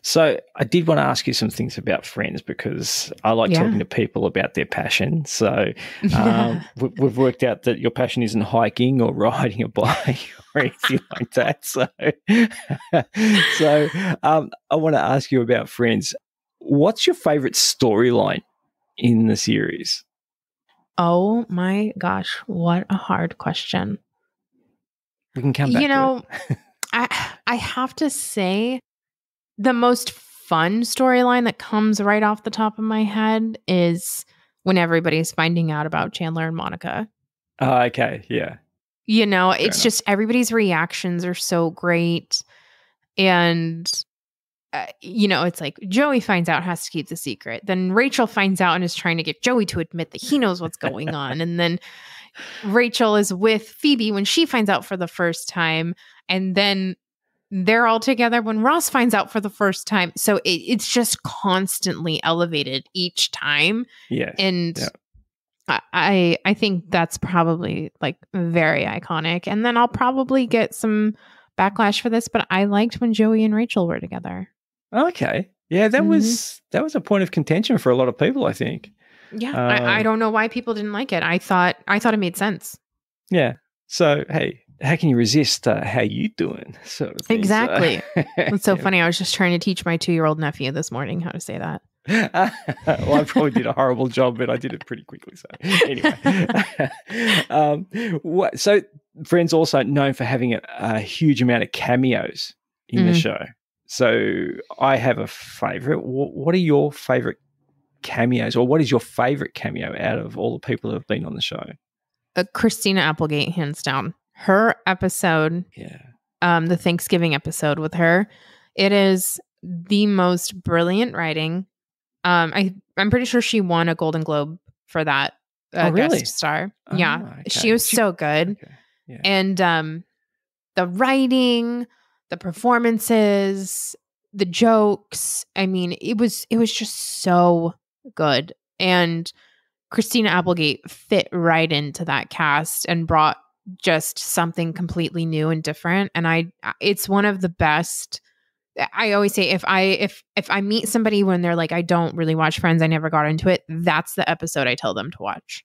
So I did want to ask you some things about Friends because I like talking to people about their passion. So we've worked out that your passion isn't hiking or riding a bike or anything like that. So, I want to ask you about Friends. What's your favorite storyline in the series?
Oh my gosh, what a hard question.
We can come back to it.
I have to say the most fun storyline that comes right off the top of my head is when everybody's finding out about Chandler and Monica.
Oh, okay. Yeah.
You know, it's just everybody's reactions are so great. And you know, it's like Joey finds out, has to keep the secret. Then Rachel finds out and is trying to get Joey to admit that he knows what's going on. And then Rachel is with Phoebe when she finds out for the first time. And then they're all together when Ross finds out for the first time. So it's just constantly elevated each time.
Yeah.
And I think that's probably like very iconic. And then I'll probably get some backlash for this, but I liked when Joey and Rachel were together.
Okay. Yeah, that was a point of contention for a lot of people, I think.
Yeah. I don't know why people didn't like it. I thought it made sense.
Yeah. So, hey, how can you resist how you doing sort of thing?
Exactly. So. It's so funny. I was just trying to teach my 2-year-old nephew this morning how to say that.
Well, I probably did a horrible job, but I did it pretty quickly. So anyway, so Friends also known for having a huge amount of cameos in the show. So I have a favorite. What are your favorite cameos, or what is your favorite cameo out of all the people that have been on the show?
Christina Applegate, hands down. Her episode, the Thanksgiving episode with her, it is the most brilliant writing. I'm pretty sure she won a Golden Globe for that guest star. Okay. She was so good. Okay. Yeah. And the writing, the performances, the jokes, I mean, it was just so good. And Christina Applegate fit right into that cast and brought just something completely new and different. And it's one of the best. I always say if I meet somebody when they're like, I don't really watch Friends, I never got into it, that's the episode I tell them to watch.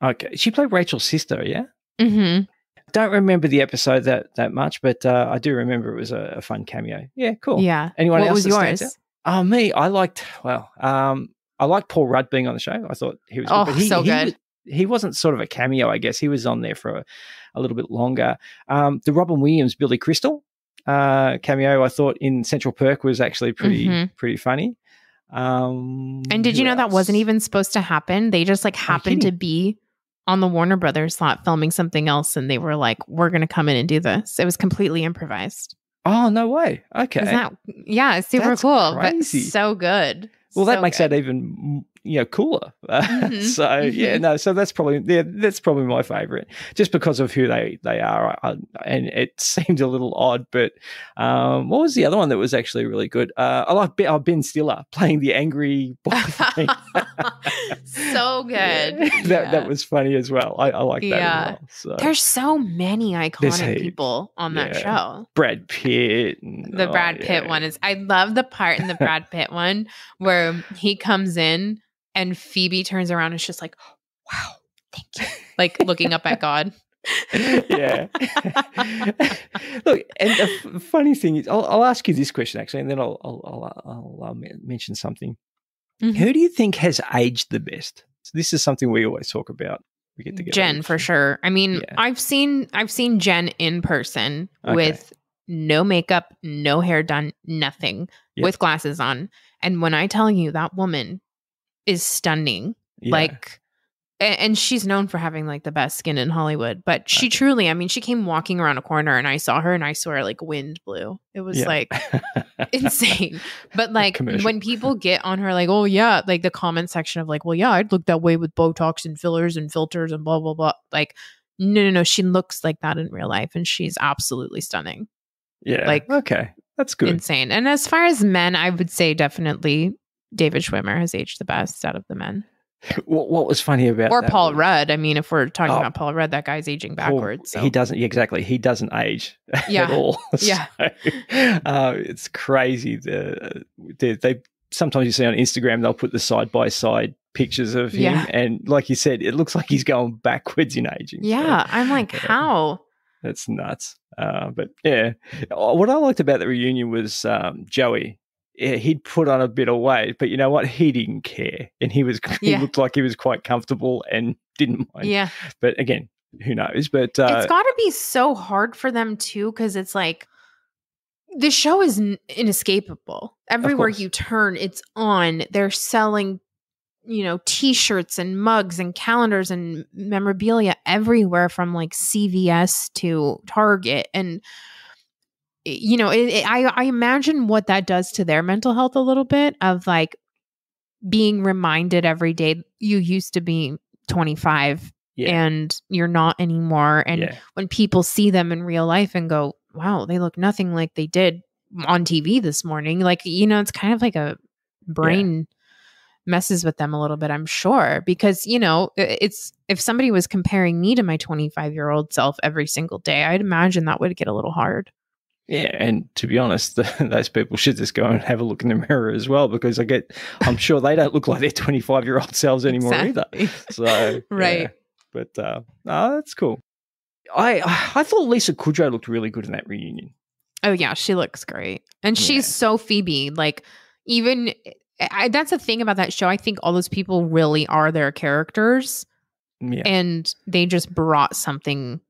Okay.
She played Rachel's sister, yeah?
Mm-hmm.
Don't remember the episode that much, but I do remember it was a fun cameo. Yeah, cool.
Yeah.
Anyone
what
else?
What was yours?
Oh, me. I liked Paul Rudd being on the show. I thought he was good. But
so good.
He wasn't sort of a cameo, I guess. He was on there for a little bit longer. The Robin Williams, Billy Crystal cameo, I thought in Central Perk was actually pretty funny.
And did you know that wasn't even supposed to happen? They just happened to be on the Warner Brothers lot filming something else, and they were like, we're going to come in and do this. It was completely improvised.
Oh, no way. Okay.
It's super
That's
cool,
crazy.
But so good.
Well, that makes that even cooler. So that's probably my favorite, just because of who they are. And it seemed a little odd, but what was the other one that was actually really good? I like Ben Stiller playing the angry boy.
So good.
That was funny as well. I like that as well. So.
There's so many iconic people on that show.
Brad Pitt.
The Brad Pitt one is. I love the part in the Brad Pitt one where he comes in and Phoebe turns around and is just like, wow, thank you. Like looking up at God.
Yeah. Look, and the funny thing is, I'll ask you this question actually, and then I'll mention something. Mm-hmm. Who do you think has aged the best? So this is something we always talk about. We get together.
Jen, for sure. I mean, I've seen Jen in person with no makeup, no hair done, nothing, with glasses on. And when I tell you that woman is stunning, and she's known for having the best skin in Hollywood, but she truly, I mean, she came walking around a corner and I saw her and I swear wind blew. It was insane. But when people get on her, the comment section of I'd look that way with Botox and fillers and filters and blah, blah, blah. No. She looks like that in real life and she's absolutely stunning.
Yeah. Okay. That's good.
Insane. And as far as men, I would say definitely David Schwimmer has aged the best out of the men.
What was funny about that?
Paul Rudd. I mean, if we're talking about Paul Rudd, that guy's aging backwards. So.
He doesn't. Exactly. He doesn't age at all.
Yeah.
So, it's crazy. They sometimes you see on Instagram they'll put the side by side pictures of him, and like you said, it looks like he's going backwards in aging.
Yeah, so, I'm like, how?
That's nuts. But yeah, what I liked about the reunion was Joey. He'd put on a bit of weight, but you know what? He didn't care, and he looked like he was quite comfortable and didn't mind.
Yeah.
But again, who knows? But it's
got to be so hard for them too, because it's the show is inescapable. Everywhere you turn, it's on. They're selling, T-shirts and mugs and calendars and memorabilia everywhere, from CVS to Target, and. I imagine what that does to their mental health a little bit, of being reminded every day you used to be 25 and you're not anymore. And when people see them in real life and go, wow, they look nothing like they did on TV this morning. It's kind of a brain messes with them a little bit, I'm sure, because, it's, if somebody was comparing me to my 25-year-old self every single day, I'd imagine that would get a little hard.
Yeah, and to be honest, those people should just go and have a look in the mirror as well, because I'm sure they don't look like their 25-year-old selves anymore either. So
right,
yeah. But that's cool. I thought Lisa Kudrow looked really good in that reunion.
Oh yeah, she looks great, and she's so Phoebe. Even that's the thing about that show. I think all those people really are their characters.
Yeah.
And they just brought something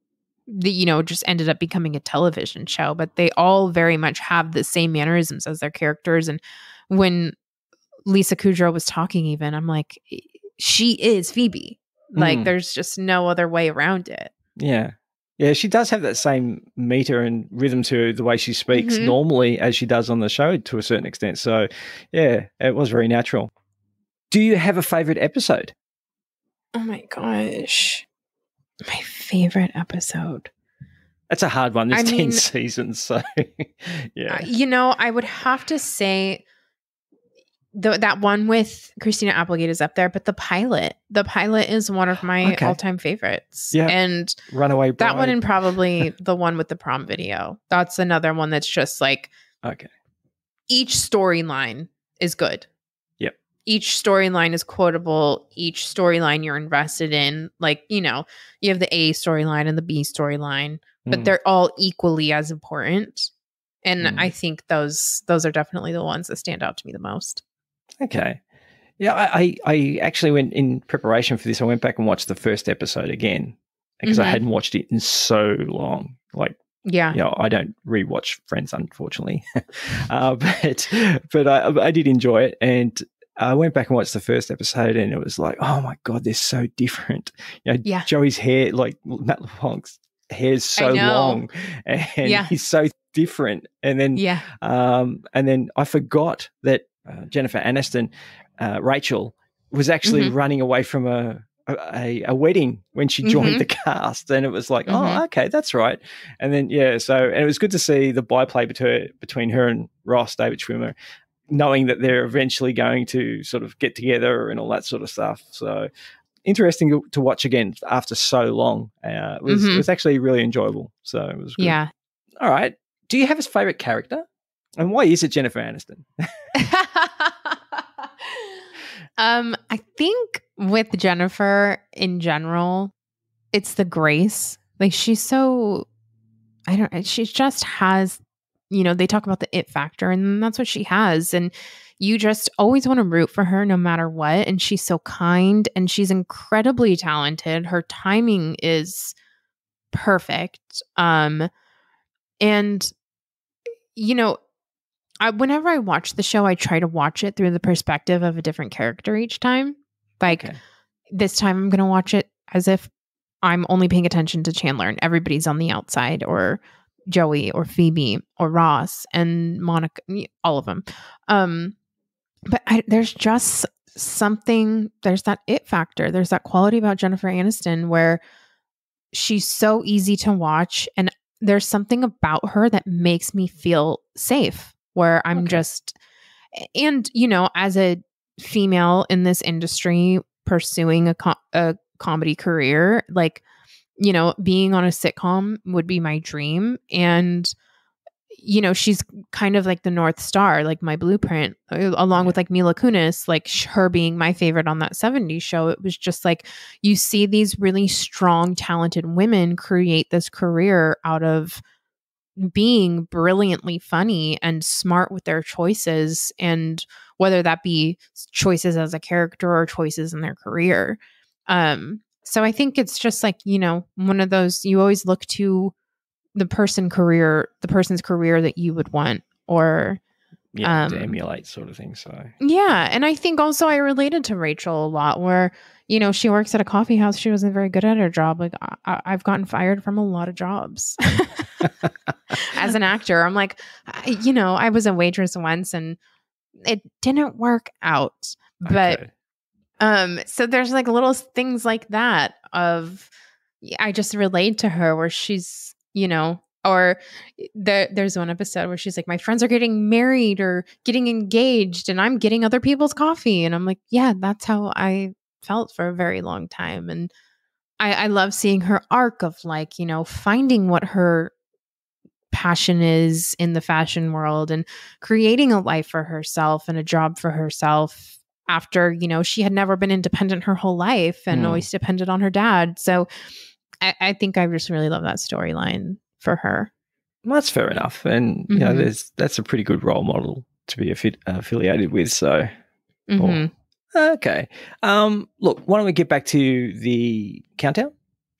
that, you know, just ended up becoming a television show. But they all very much have the same mannerisms as their characters. And when Lisa Kudrow was talking even, I'm like, she is Phoebe. Like, there's just no other way around it.
Yeah. Yeah, she does have that same meter and rhythm to the way she speaks normally as she does on the show to a certain extent. So, yeah, it was very natural. Do you have a favorite episode?
Oh my gosh. My favorite episode.
That's a hard one. There's 10 seasons, so yeah.
You know, I would have to say that one with Christina Applegate is up there, but the pilot is one of my all-time favorites.
Yeah.
And
Runaway Bride.
That one and probably the one with the prom video. That's another one that's just like, each storyline is good.
Yep.
Each storyline is quotable. Each storyline you're invested in. Like, you know, you have the A storyline and the B storyline, but they're all equally as important. And I think those are definitely the ones that stand out to me the most.
Okay. Yeah, I actually went in preparation for this. I went back and watched the first episode again because I hadn't watched it in so long. Like, you know, I don't rewatch Friends, unfortunately, but I did enjoy it, and I went back and watched the first episode, and it was like, oh my god, they're so different. You know, Joey's hair, like Matt LeBlanc's hair, is so long, and he's so different. And then I forgot that Jennifer Aniston, Rachel, was actually running away from a wedding when she joined the cast, and it was like, oh, okay, that's right. And then and it was good to see the byplay between her and Ross, David Schwimmer, knowing that they're eventually going to sort of get together and all that sort of stuff. So interesting to watch again after so long. It was actually really enjoyable. So it was good.
Yeah.
All right. Do you have a favorite character? And why is it Jennifer Aniston?
I think with Jennifer in general, it's the grace. Like, she's so, she just has, you know, they talk about the it factor, and that's what she has. And you just always want to root for her no matter what. And she's so kind, and she's incredibly talented. Her timing is perfect. And, you know, whenever I watch the show, I try to watch it through the perspective of a different character each time. Like, this time I'm going to watch it as if I'm only paying attention to Chandler and everybody's on the outside, or Joey or Phoebe or Ross and Monica, all of them. But there's just something, there's that it factor. There's that quality about Jennifer Aniston where she's so easy to watch, and there's something about her that makes me feel safe, where I'm just, and, you know, as a female in this industry pursuing a comedy career, like, you know, being on a sitcom would be my dream. And, you know, she's kind of like the North Star, like my blueprint, along with like Mila Kunis, like her being my favorite on that 70s show. It was just like, you see these really strong, talented women create this career out of being brilliantly funny and smart with their choices, and whether that be choices as a character or choices in their career. So I think it's just like, you know, one of those, you always look to the person's career that you would want, or
to emulate, sort of thing. So
and I think also I related to Rachel a lot, where, you know, she works at a coffee house. She wasn't very good at her job. Like, I've gotten fired from a lot of jobs as an actor. I'm like, you know, I was a waitress once and it didn't work out. But so there's like little things like that of, I just relate to her, where she's, you know, or there's one episode where she's like, my friends are getting married or getting engaged and I'm getting other people's coffee. And I'm like, yeah, that's how I felt for a very long time. And I love seeing her arc of, like, you know, finding what her passion is in the fashion world and creating a life for herself and a job for herself after, you know, she had never been independent her whole life and always depended on her dad. So I think I just really love that storyline for her.
Well, that's fair enough. And, you know, that's a pretty good role model to be affiliated with. So,
Mhm.
Okay. Look, why don't we get back to the countdown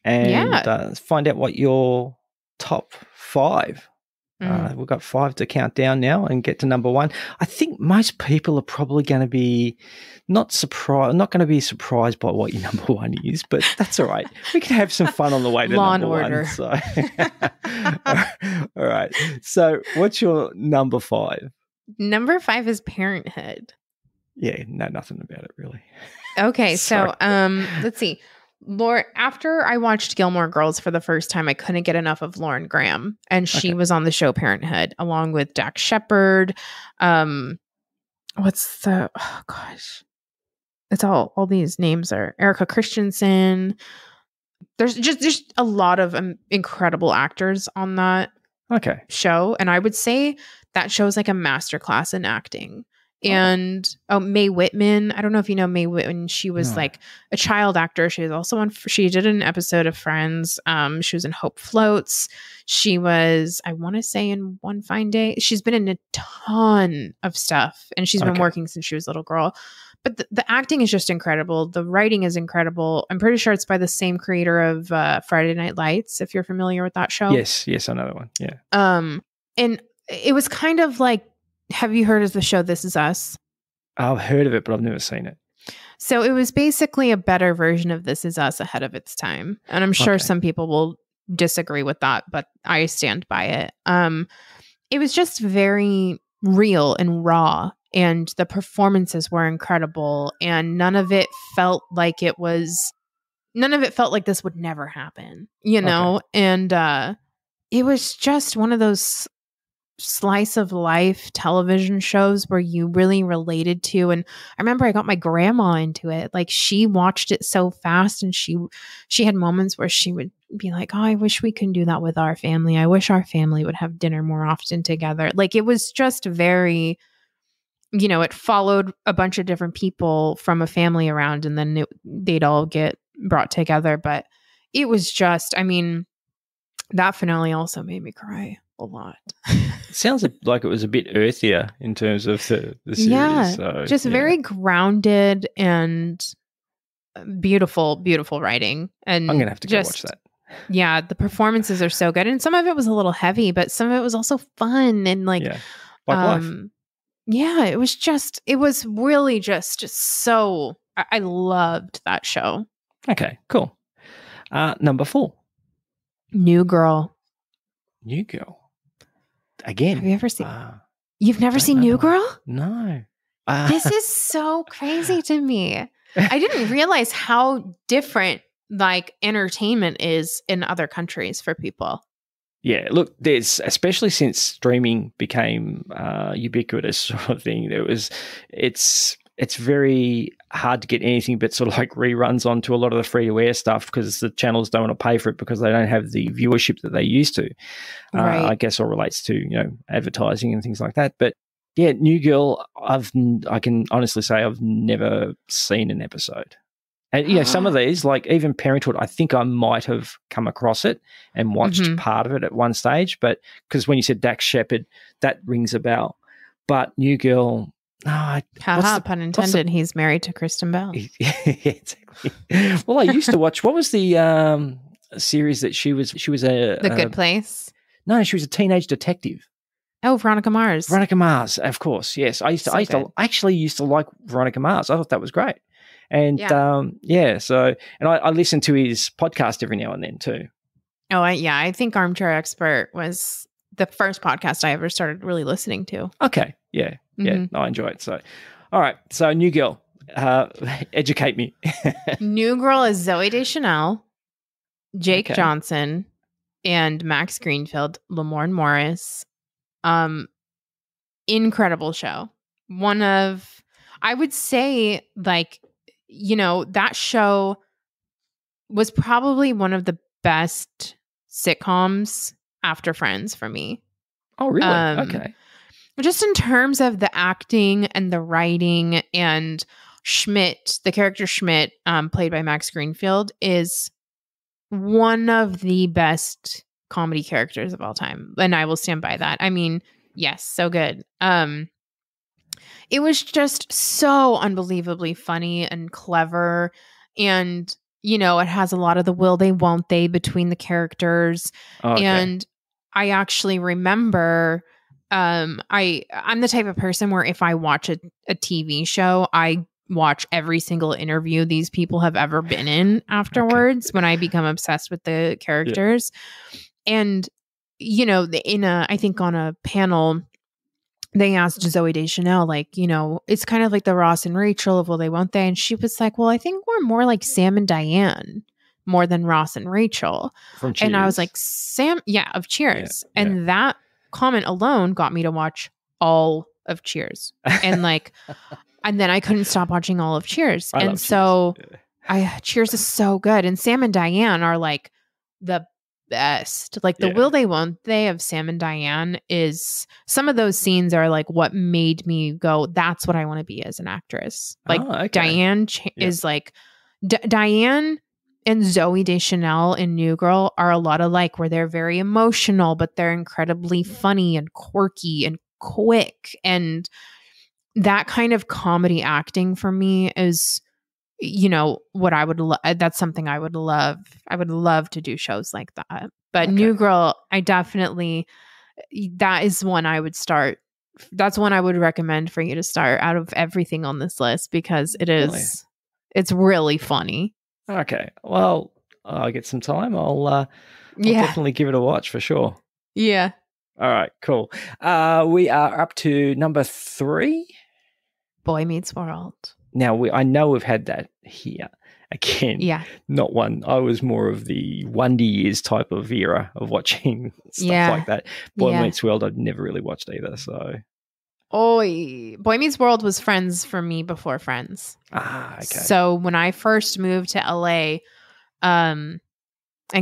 and
Yeah.
find out what your top 5.
Mm.
We've got 5 to count down now and get to number 1. I think most people are probably going to be not going to be surprised by what your number 1 is, but that's all right. We can have some fun on the way to
Law and
number 1.
Order.
So, all right. So, what's your number 5?
Number 5 is Parenthood.
Yeah, know nothing about it really.
Okay,
Sorry.
so let's see. After I watched Gilmore Girls for the first time, I couldn't get enough of Lauren Graham, and she was on the show Parenthood along with Dax Shepard. Oh gosh, it's all these names are Erica Christensen. There's just a lot of incredible actors on that show, and I would say that show's like a masterclass in acting. And Mae Whitman, I don't know if you know Mae Whitman. She was like a child actor. She was also she did an episode of Friends. She was in Hope Floats. She was, I want to say, in One Fine Day. She's been in a ton of stuff, and she's been working since she was a little girl. But the acting is just incredible. The writing is incredible. I'm pretty sure it's by the same creator of Friday Night Lights, if you're familiar with that show.
Yes, I know that one. Yeah.
And it was kind of like, have you heard of the show This Is Us?
I've heard of it, but I've never seen it.
So it was basically a better version of This Is Us ahead of its time. And I'm sure some people will disagree with that, but I stand by it. It was just very real and raw, and the performances were incredible, and none of it felt like this would never happen, you know? And it was just one of those slice of life television shows where you really related to. And I remember I got my grandma into it. Like, she watched it so fast, and she had moments where she would be like, oh, I wish we could do that with our family. I wish our family would have dinner more often together. Like, it was just very, it followed a bunch of different people from a family around, and then they'd all get brought together. But it was just, that finale also made me cry a lot.
It sounds like it was a bit earthier in terms of the series.
Yeah,
so,
just very grounded and beautiful, beautiful writing. And
I'm going to have to go watch that.
Yeah, the performances are so good. And some of it was a little heavy, but some of it was also fun and like
life.
Yeah, it was really just so, I loved that show.
Okay, cool. Number 4.
New Girl.
Again.
Have you ever seen? You've never seen New Girl?
No.
This is so crazy to me. I didn't realize how different like entertainment is in other countries for people.
Yeah, look, there's, especially since streaming became ubiquitous sort of thing, it's very hard to get anything but sort of like reruns onto a lot of the free-to-air stuff because the channels don't want to pay for it because they don't have the viewership that they used to. I guess all relates to, advertising and things like that. But yeah, New Girl, I can honestly say I've never seen an episode. And, some of these, like even Parenthood, I think I might have come across it and watched part of it at one stage. But because when you said Dax Shepard, that rings a bell. But New Girl... No,
pun intended. He's married to Kristen Bell.
Yeah, exactly. Well, I used to watch. What was the series that she was a
The Good Place?
No, she was a teenage detective.
Oh, Veronica Mars.
Veronica Mars, of course. Yes, I actually used to like Veronica Mars. I thought that was great. And so I listen to his podcast every now and then too.
Oh, I think Armchair Expert was the first podcast I ever started really listening to.
Okay, yeah. Yeah, I enjoy it. So, all right. So, New Girl, educate me.
New Girl is Zooey Deschanel, Jake Johnson, and Max Greenfield, Lamorne Morris. Incredible show. I would say, like, that show was probably one of the best sitcoms after Friends for me.
Oh, really? Okay.
Just in terms of the acting and the writing, and Schmidt, the character Schmidt, played by Max Greenfield, is one of the best comedy characters of all time. And I will stand by that. Yes, so good. It was just so unbelievably funny and clever. And, you know, it has a lot of the will they, won't they between the characters.
Okay.
And I actually remember, I'm the type of person where if I watch a TV show, I watch every single interview these people have ever been in afterwards when I become obsessed with the characters. And, you know, I think on a panel, they asked Zooey Deschanel, like, you know, it's kind of like the Ross and Rachel of Will They, Won't They? And she was like, well, I think we're more like Sam and Diane more than Ross and Rachel.
From Cheers.
And I was like, of Cheers. Yeah, and that comment alone got me to watch all of Cheers. And like, and then I couldn't stop watching all of Cheers. And so Cheers is so good. And Sam and Diane are like the best. Like the Will They, Won't They of Sam and Diane is, some of those scenes are like what made me go, that's what I want to be as an actress. Like Diane is like Diane and Zooey Deschanel in New Girl are a lot alike, where they're very emotional, but they're incredibly funny and quirky and quick. And that kind of comedy acting for me is, you know, what I would that's something I would love. I would love to do shows like that. But New Girl, I definitely, that is one I would start. That's one I would recommend for you to start out of everything on this list, because it's really funny.
Okay. Well, I'll get some time. I'll definitely give it a watch for sure.
Yeah.
All right, cool. We are up to number 3.
Boy Meets World.
Now, I know we've had that here. Again, not one. I was more of the Wonder Years type of era of watching stuff like that. Boy Meets World, I'd never really watched either, so...
Boy Meets World was Friends for me before Friends.
Okay.
So when I first moved to LA, and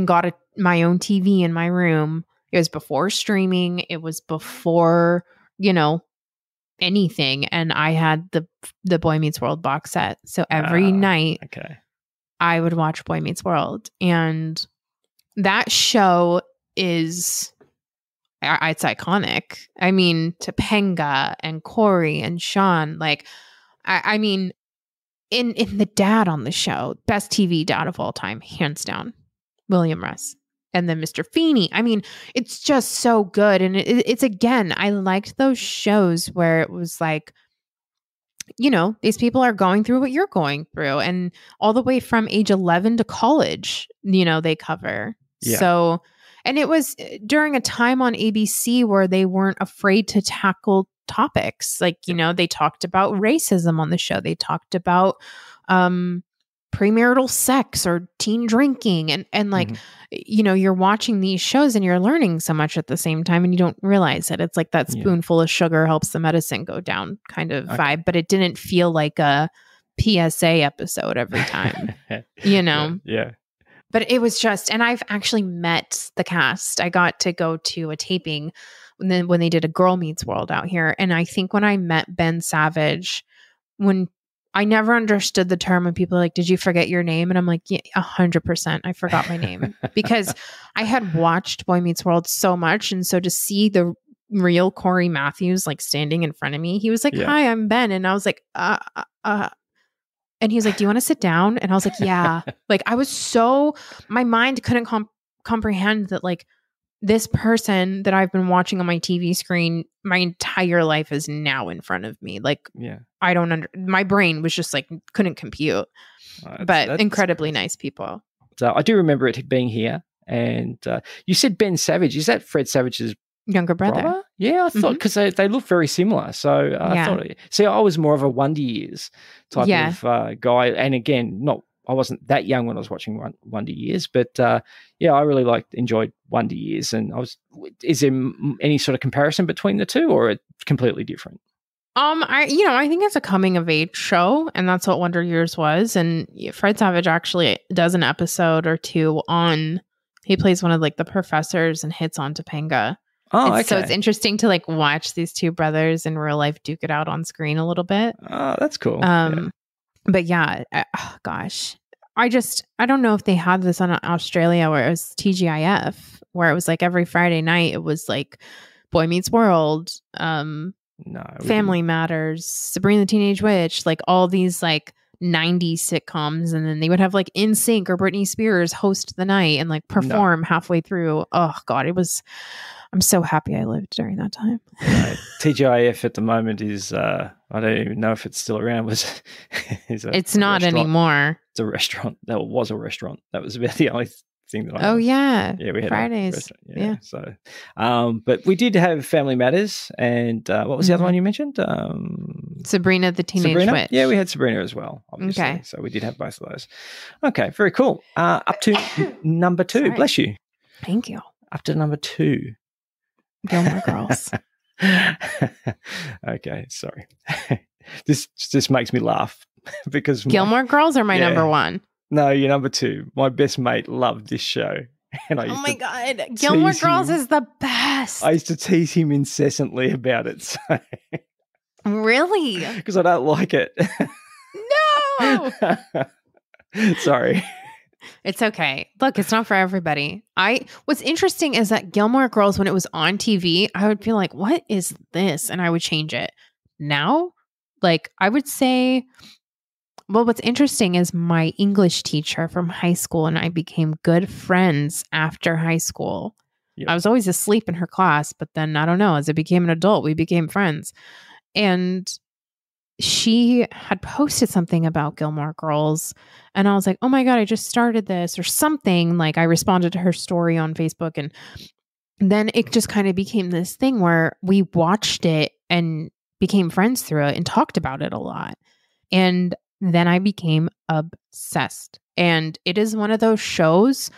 got my own TV in my room, it was before streaming. It was before, you know, anything. And I had the Boy Meets World box set. So every night I would watch Boy Meets World. And that show is... it's iconic. I mean, Topanga and Corey and Sean, like, I mean, in the dad on the show, best TV dad of all time, hands down, William Russ. And then Mr. Feeney. I mean, it's just so good. And it's again, I liked those shows where it was like, you know, these people are going through what you're going through. And all the way from age 11 to college, you know, they cover. Yeah. So... And it was during a time on ABC where they weren't afraid to tackle topics. Like, you know, they talked about racism on the show. They talked about premarital sex or teen drinking. And like, you know, you're watching these shows and you're learning so much at the same time and you don't realize it. It's like that spoonful of sugar helps the medicine go down kind of vibe. But it didn't feel like a PSA episode every time, you know?
Yeah.
But it was just, and I've actually met the cast. I got to go to a taping when they did a Girl Meets World out here. And I think when I met Ben Savage, when I never understood the term when people are like, did you forget your name? And I'm like, yeah, 100%. I forgot my name because I had watched Boy Meets World so much. And so to see the real Corey Matthews, like standing in front of me, he was like, hi, I'm Ben. And I was like, and he was like, do you want to sit down? And I was like, yeah. Like I was my mind couldn't comprehend that like this person that I've been watching on my TV screen my entire life is now in front of me. Like, I don't my brain was just like, couldn't compute, but incredibly nice people.
So I do remember it being here. And you said Ben Savage. Is that Fred Savage's
younger brother?
Yeah, I thought because they look very similar. So I thought. See, I was more of a Wonder Years type of guy, and again, I wasn't that young when I was watching Wonder Years, but I really enjoyed Wonder Years. And is there any sort of comparison between the two, or it's completely different?
I think it's a coming of age show, and that's what Wonder Years was. And Fred Savage actually does an episode or two on. He plays one of like the professors and hits on Topanga.
Oh, okay.
So it's interesting to like watch these two brothers in real life duke it out on screen a little bit.
Oh, that's cool.
But gosh, I don't know if they had this on Australia where it was TGIF, where it was like every Friday night, it was like Boy Meets World,
No.
Family Matters, Sabrina the Teenage Witch, like all these like 90s sitcoms, and then they would have like NSYNC or Britney Spears host the night and like perform halfway through. Oh God, I'm so happy I lived during that time.
Right. TGIF at the moment is I don't even know if it's still around. It's
not anymore.
It's a restaurant. That was a restaurant. That was about the only thing that I
know. Yeah,
we had
Fridays. Yeah.
So, but we did have Family Matters, and what was the other one you mentioned?
Sabrina the Teenage Witch.
Yeah, we had Sabrina as well. Obviously. Okay, so we did have both of those. Okay, very cool. Up to number 2. Sorry. Bless you.
Thank you.
Up to number 2.
Gilmore Girls.
Okay, sorry. This just makes me laugh because
Gilmore Girls are my number 1.
No, you're number 2. My best mate loved this show. And
oh my God. Gilmore Girls is the best.
I used to tease him incessantly about it. So.
Really?
Because I don't like it.
No.
Sorry.
It's okay. Look, it's not for everybody. What's interesting is that Gilmore Girls, when it was on TV, I would feel like, what is this? And I would change it. Now, like I would say, well, what's interesting is my English teacher from high school and I became good friends after high school. Yep. I was always asleep in her class, but then I don't know, as I became an adult, we became friends. And she had posted something about Gilmore Girls and I was like, oh my God, I just started this or something. Like I responded to her story on Facebook and then it just kind of became this thing where we watched it and became friends through it and talked about it a lot. And then I became obsessed. And it is one of those shows,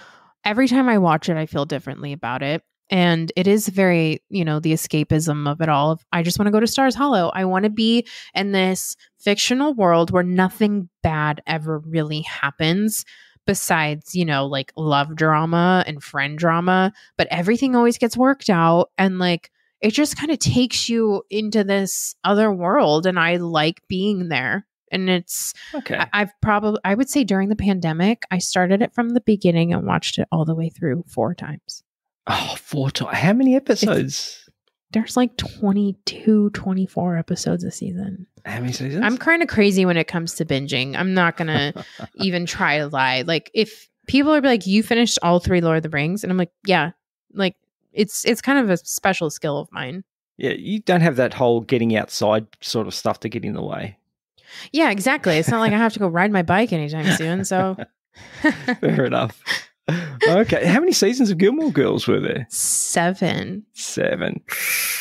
every time I watch it, I feel differently about it. And it is very, the escapism of it all. I just want to go to Stars Hollow. I want to be in this fictional world where nothing bad ever really happens besides, like love drama and friend drama. But everything always gets worked out. And like, it just kind of takes you into this other world. And I like being there. And it's, okay. I would say during the pandemic, I started it from the beginning and watched it all the way through 4 times.
Oh, 4 times. How many episodes?
There's like 22, 24 episodes a season.
How many seasons?
I'm kind of crazy when it comes to binging. I'm not going to even try to lie. Like if people are like, you finished all 3 Lord of the Rings. And I'm like, yeah, like it's kind of a special skill of mine.
Yeah. You don't have that whole getting outside sort of stuff to get in the way.
Yeah, exactly. It's not like I have to go ride my bike anytime soon. So
fair enough. Okay. How many seasons of Gilmore Girls were there?
7.
7.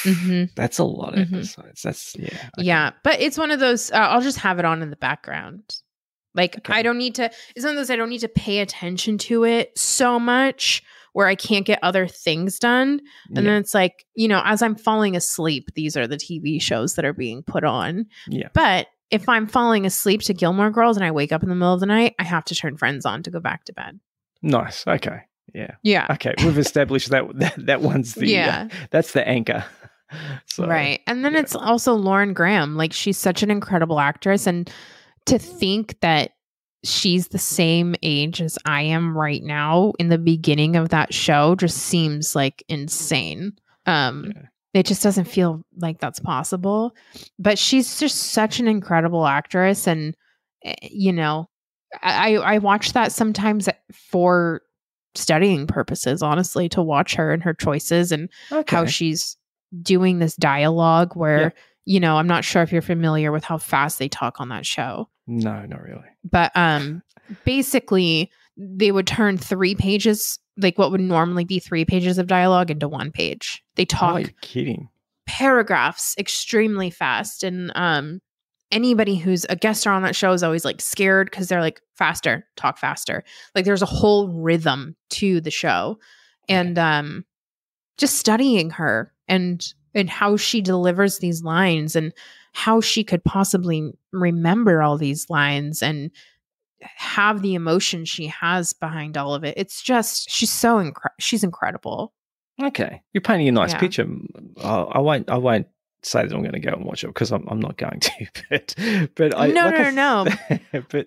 Mm-hmm. That's a lot of episodes. That's, yeah. Okay.
Yeah. But it's one of those, I'll just have it on in the background. Like, okay. It's one of those, I don't need to pay attention to it so much where I can't get other things done. And then it's like, as I'm falling asleep, these are the TV shows that are being put on. Yeah. But if I'm falling asleep to Gilmore Girls and I wake up in the middle of the night, I have to turn Friends on to go back to bed.
Nice. Okay. Yeah.
Yeah.
Okay. We've established that one's the that's the anchor. So,
right. And then it's also Lauren Graham. Like she's such an incredible actress. And to think that she's the same age as I am right now in the beginning of that show just seems like insane. It just doesn't feel like that's possible. But she's just such an incredible actress. And, I watch that sometimes for studying purposes, honestly, to watch her and her choices and how she's doing this dialogue where, I'm not sure if you're familiar with how fast they talk on that show.
No, not really.
But basically, they would turn 3 pages, like what would normally be 3 pages of dialogue, into 1 page. They talk.
Oh, you're kidding.
Paragraphs extremely fast. And anybody who's a guest star on that show is always like scared because they're like, faster, talk faster. Like there's a whole rhythm to the show. And just studying her and how she delivers these lines and how she could possibly remember all these lines and have the emotion she has behind all of it. It's just, she's incredible.
Okay. You're painting a nice picture. I won't say that I'm going to go and watch it because I'm not going to. But
No.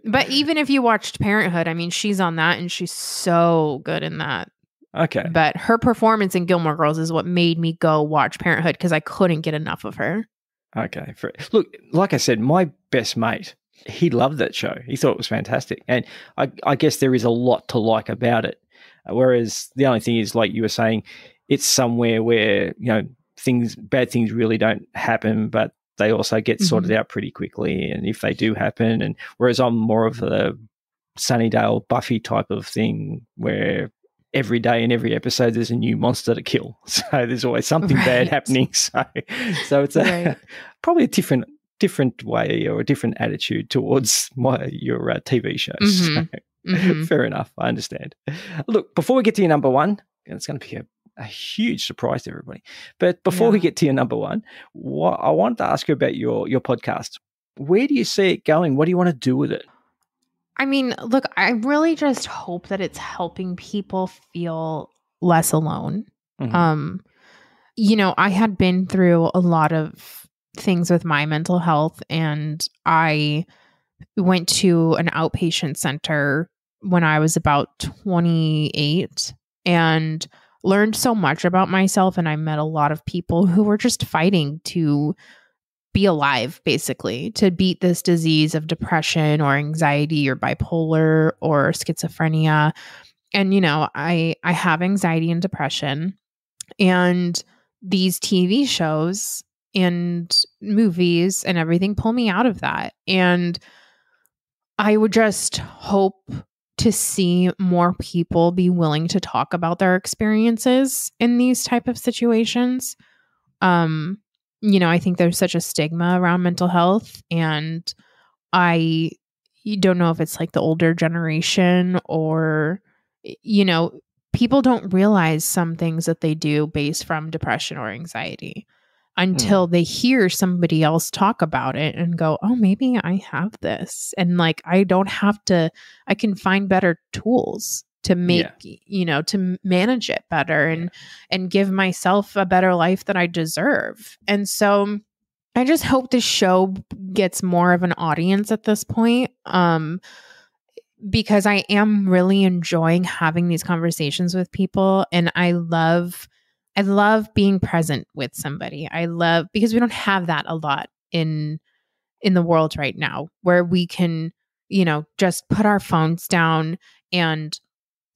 But even if you watched Parenthood, I mean, she's on that and she's so good in that.
Okay.
But her performance in Gilmore Girls is what made me go watch Parenthood because I couldn't get enough of her.
Okay. Look, like I said, my best mate, he loved that show. He thought it was fantastic. And I guess there is a lot to like about it. Whereas the only thing is, like you were saying, it's somewhere where, bad things really don't happen, but they also get sorted out pretty quickly. And if they do happen, and whereas I'm more of a Sunnydale Buffy type of thing where every day in every episode there's a new monster to kill. So there's always something bad happening. So it's probably a different way or a different attitude towards your TV shows. So, fair enough. I understand. Look, before we get to your number one, it's going to be a huge surprise to everybody. But before we get to your number one, I wanted to ask you about your podcast. Where do you see it going? What do you want to do with it?
I mean, look, I really just hope that it's helping people feel less alone. I had been through a lot of things with my mental health, and I went to an outpatient center when I was about 28 and learned so much about myself. And I met a lot of people who were just fighting to be alive, basically, to beat this disease of depression or anxiety or bipolar or schizophrenia. And, I have anxiety and depression, and these TV shows and movies and everything pull me out of that. And I would just hope to see more people be willing to talk about their experiences in these type of situations. I think there's such a stigma around mental health, and you don't know if it's like the older generation or, people don't realize some things that they do based from depression or anxiety until they hear somebody else talk about it and go, oh, maybe I have this. And like, I can find better tools to make, to manage it better and give myself a better life that I deserve. And so I just hope this show gets more of an audience at this point. Because I am really enjoying having these conversations with people, and I love being present with somebody. Because we don't have that a lot in the world right now, where we can, just put our phones down and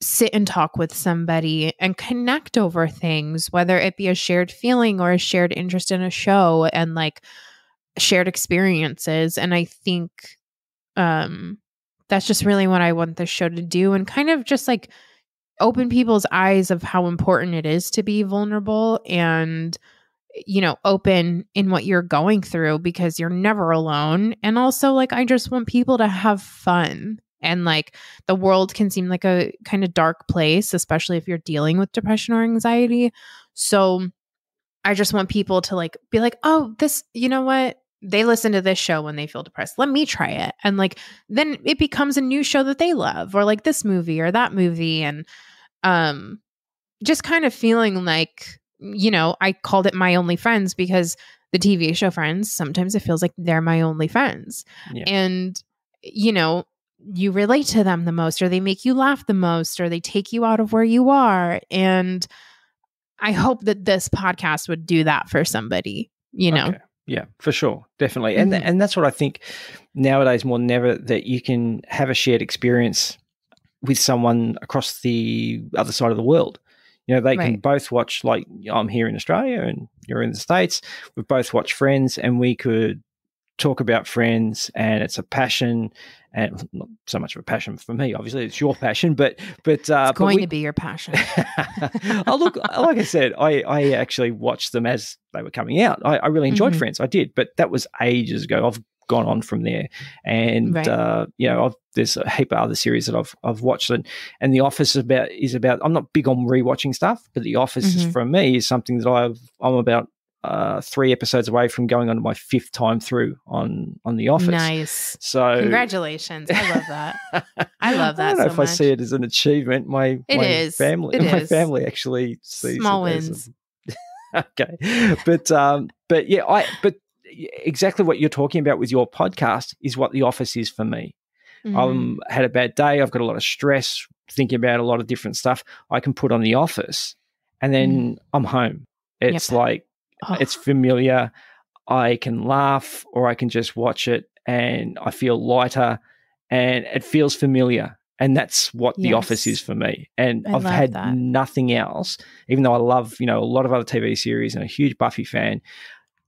sit and talk with somebody and connect over things, whether it be a shared feeling or a shared interest in a show and like shared experiences. And I think that's just really what I want this show to do, and kind of just like open people's eyes of how important it is to be vulnerable and, open in what you're going through, because you're never alone. And also, like, I just want people to have fun. And like, the world can seem like a kind of dark place, especially if you're dealing with depression or anxiety. So I just want people to like be like, oh, this, you know what? They listen to this show when they feel depressed. Let me try it. And like, then it becomes a new show that they love, or like this movie or that movie. And just kind of feeling like, I called it My Only Friends because the TV show Friends, sometimes it feels like they're my only friends. Yeah. And, you relate to them the most, or they make you laugh the most, or they take you out of where you are. And I hope that this podcast would do that for somebody,
Okay. Yeah, for sure. Definitely. And that's what I think nowadays more than ever, that you can have a shared experience with someone across the other side of the world. They can both watch, like I'm here in Australia and you're in the States. We've both watched Friends, and we could talk about Friends, and it's a passion, and not so much of a passion for me. Obviously, it's your passion, but it's
going to be your passion.
Oh, look, like I said, I actually watched them as they were coming out. I really enjoyed Friends. I did, but that was ages ago. I've gone on from there, and there's a heap of other series that I've watched, and The Office is about. I'm not big on rewatching stuff, but The Office for me is something that I'm about 3 episodes away from going on to my 5th time through on The Office.
Nice.
So
congratulations. I love that. I love that.
I don't know if I see it as an achievement. My family actually sees
small
it
wins.
Okay. But exactly what you're talking about with your podcast is what The Office is for me. I've had a bad day. I've got a lot of stress, thinking about a lot of different stuff. I can put on The Office, and then I'm home. It's like, it's familiar. I can laugh or I can just watch it and I feel lighter and it feels familiar. And that's what The Office is for me. And I've had nothing else, even though I love, a lot of other TV series and a huge Buffy fan.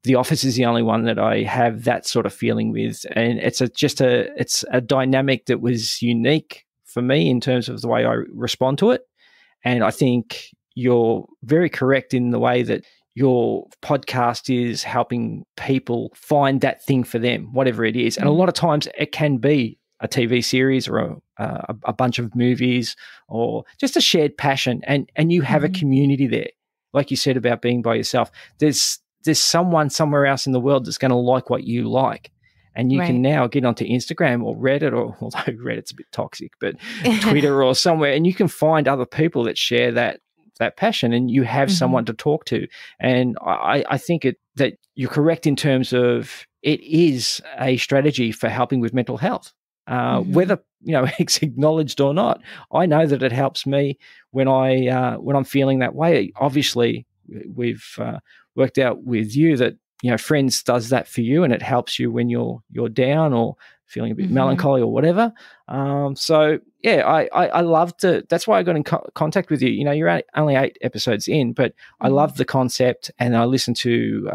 The Office is the only one that I have that sort of feeling with. And it's a dynamic that was unique for me in terms of the way I respond to it. And I think you're very correct in the way that your podcast is helping people find that thing for them, whatever it is. And a lot of times it can be a TV series or a bunch of movies or just a shared passion. And you have a community there. Like you said about being by yourself, there's someone somewhere else in the world that's going to like what you like. And you can now get onto Instagram or Reddit, or although Reddit's a bit toxic, but Twitter or somewhere, and you can find other people that share that passion, and you have someone to talk to. And I think that you're correct in terms of it is a strategy for helping with mental health, whether it's acknowledged or not. I know that it helps me when I'm feeling that way. Obviously, we've worked out with you that Friends does that for you, and it helps you when you're down or feeling a bit melancholy or whatever. So yeah, I loved it. That's why I got in contact with you. You're only 8 episodes in, but I love the concept, and I listened to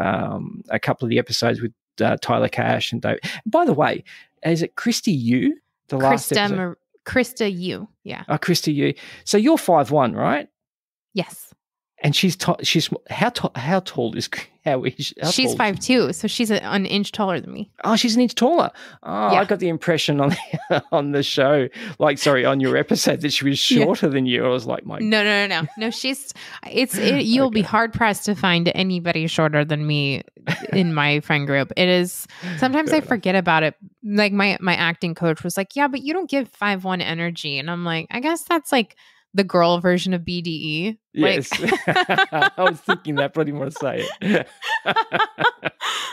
a couple of the episodes with Tyler Cash and Dave. By the way, is it Christy Yu? The last episode?
Krista Yu, yeah.
Oh, Christy Yu. So you're 5'1", right?
Yes.
And she's how tall is
she's 5'2", so she's an inch taller than me.
Oh, she's an inch taller. Oh, yeah. I got the impression on the show, on your episode, that she was shorter than you. I was like, No. You'll be hard pressed to find anybody shorter than me in my friend group. It is sometimes I forget about it. Like my acting coach was like, yeah, but you don't give 5'1" energy, and I'm like, I guess that's like the girl version of BDE. Yes. I was thinking that, but I didn't want to say it.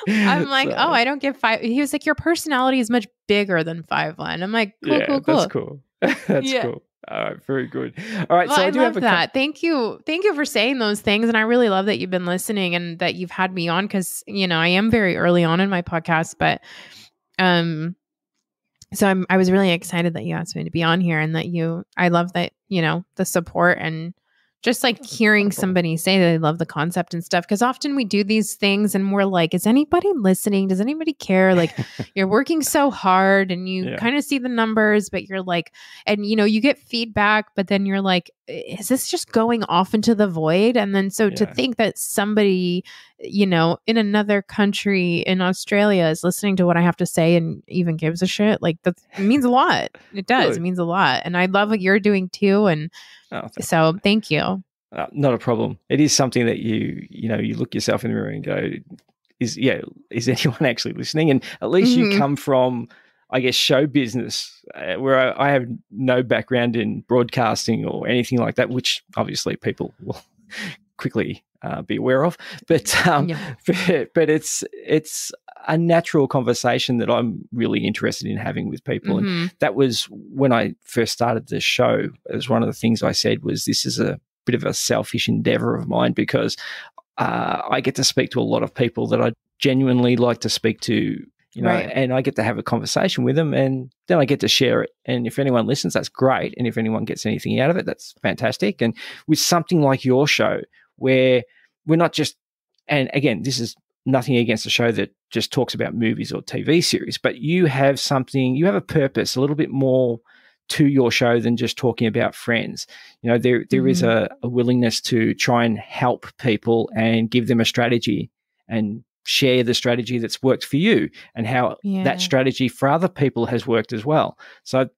I'm like, I don't give 5. He was like, your personality is much bigger than 5'1". I'm like, cool.
That's cool. That's cool. All right, very good. All right, so I do
love
have
that. Thank you for saying those things, and I really love that you've been listening and that you've had me on, because I am very early on in my podcast, but so I was really excited that you asked me to be on here, and that I love that, the support and just like hearing somebody say they love the concept and stuff. Because often we do these things and we're like, is anybody listening? Does anybody care? Like you're working so hard and you kind of see the numbers, but you're like, and you get feedback, but then you're like, is this just going off into the void? And then to think that somebody, in another country in Australia is listening to what I have to say and even gives a shit, like it means a lot. It does. Really? It means a lot. And I love what you're doing too. And thank you.
Not a problem. It is something that you look yourself in the mirror and go, is anyone actually listening? And at least you come from, I guess, show business, where I have no background in broadcasting or anything like that, which obviously people will quickly be aware of. But but it's a natural conversation that I'm really interested in having with people. And that was when I first started this show. It was one of the things I said was, this is a bit of a selfish endeavor of mine, because I get to speak to a lot of people that I genuinely like to speak to, and I get to have a conversation with them, and then I get to share it. And if anyone listens, that's great. And if anyone gets anything out of it, that's fantastic. And with something like your show, where we're not just, and again, this is nothing against a show that just talks about movies or TV series, but you have a purpose, a little bit more to your show than just talking about Friends. There is a willingness to try and help people and give them a strategy and share the strategy that's worked for you, and how that strategy for other people has worked as well. So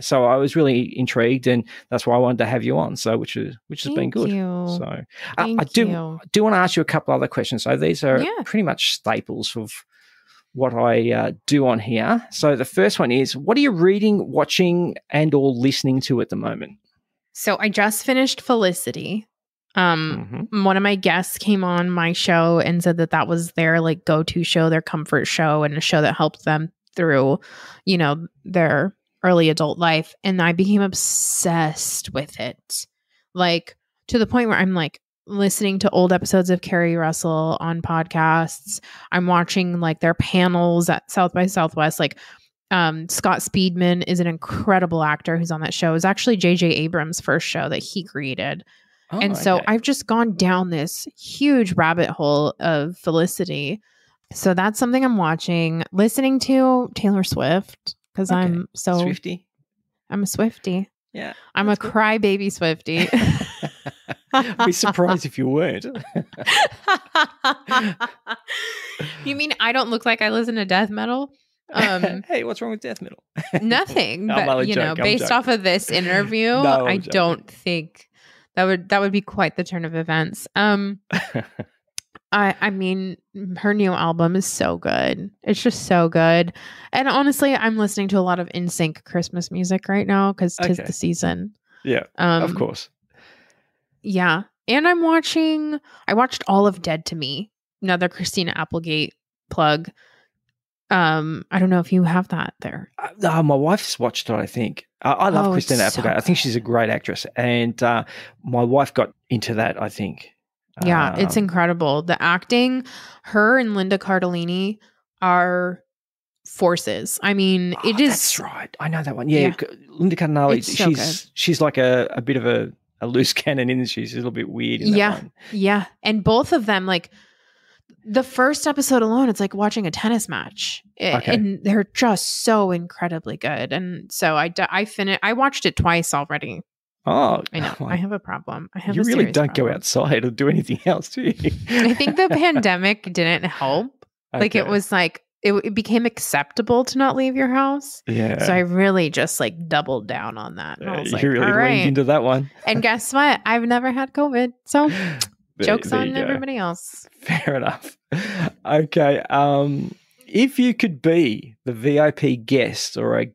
so I was really intrigued, and that's why I wanted to have you on. So which has been good. So I do want to ask you a couple other questions. So these are pretty much staples of what I do on here. So the first one is, what are you reading, watching, and or listening to at the moment?
So I just finished Felicity. One of my guests came on my show and said that was their like go-to show, their comfort show, and a show that helped them through, their early adult life. And I became obsessed with it, like to the point where I'm like listening to old episodes of Carrie Russell on podcasts. I'm watching like their panels at South by Southwest. Like Scott Speedman is an incredible actor who's on that show. It was actually J.J. Abrams' first show that he created. And so I've just gone down this huge rabbit hole of Felicity. So that's something I'm watching. Listening to Taylor Swift because I'm so
Swiftie. I'm
a Swiftie.
Yeah.
I'm a crybaby Swiftie.
I'd be surprised if you weren't.
You mean I don't look like I listen to death metal?
Hey, what's wrong with death metal?
Nothing. But based off of this interview, I don't think that would be quite the turn of events. I mean, her new album is so good. It's just so good. And honestly, I'm listening to a lot of NSYNC Christmas music right now because 'tis the season.
Yeah, of course.
Yeah. And I watched all of Dead to Me, another Christina Applegate plug. I don't know if you have that there.
My wife's watched it, I think. I love Christina Applegate. I think she's a great actress. And my wife got into that, I think.
Yeah, it's incredible. The acting, her and Linda Cardellini are forces. I mean, it is.
That's right. I know that one. Yeah. Linda Cardellini, she's like a bit of a loose cannon, isn't she? She's a little bit weird in that one.
Yeah. And both of them, like the first episode alone, it's like watching a tennis match. And they're just so incredibly good. And so I watched it twice already.
Oh,
I know. I have a problem.
You really don't go outside or do anything else, do you?
I think the pandemic didn't help. Like it was like it became acceptable to not leave your house.
Yeah.
So I really just like doubled down on that. And I was like,
you really leaned into that one.
And guess what? I've never had COVID. So joke's on everybody else.
Fair enough. Okay. If you could be the VIP guest or a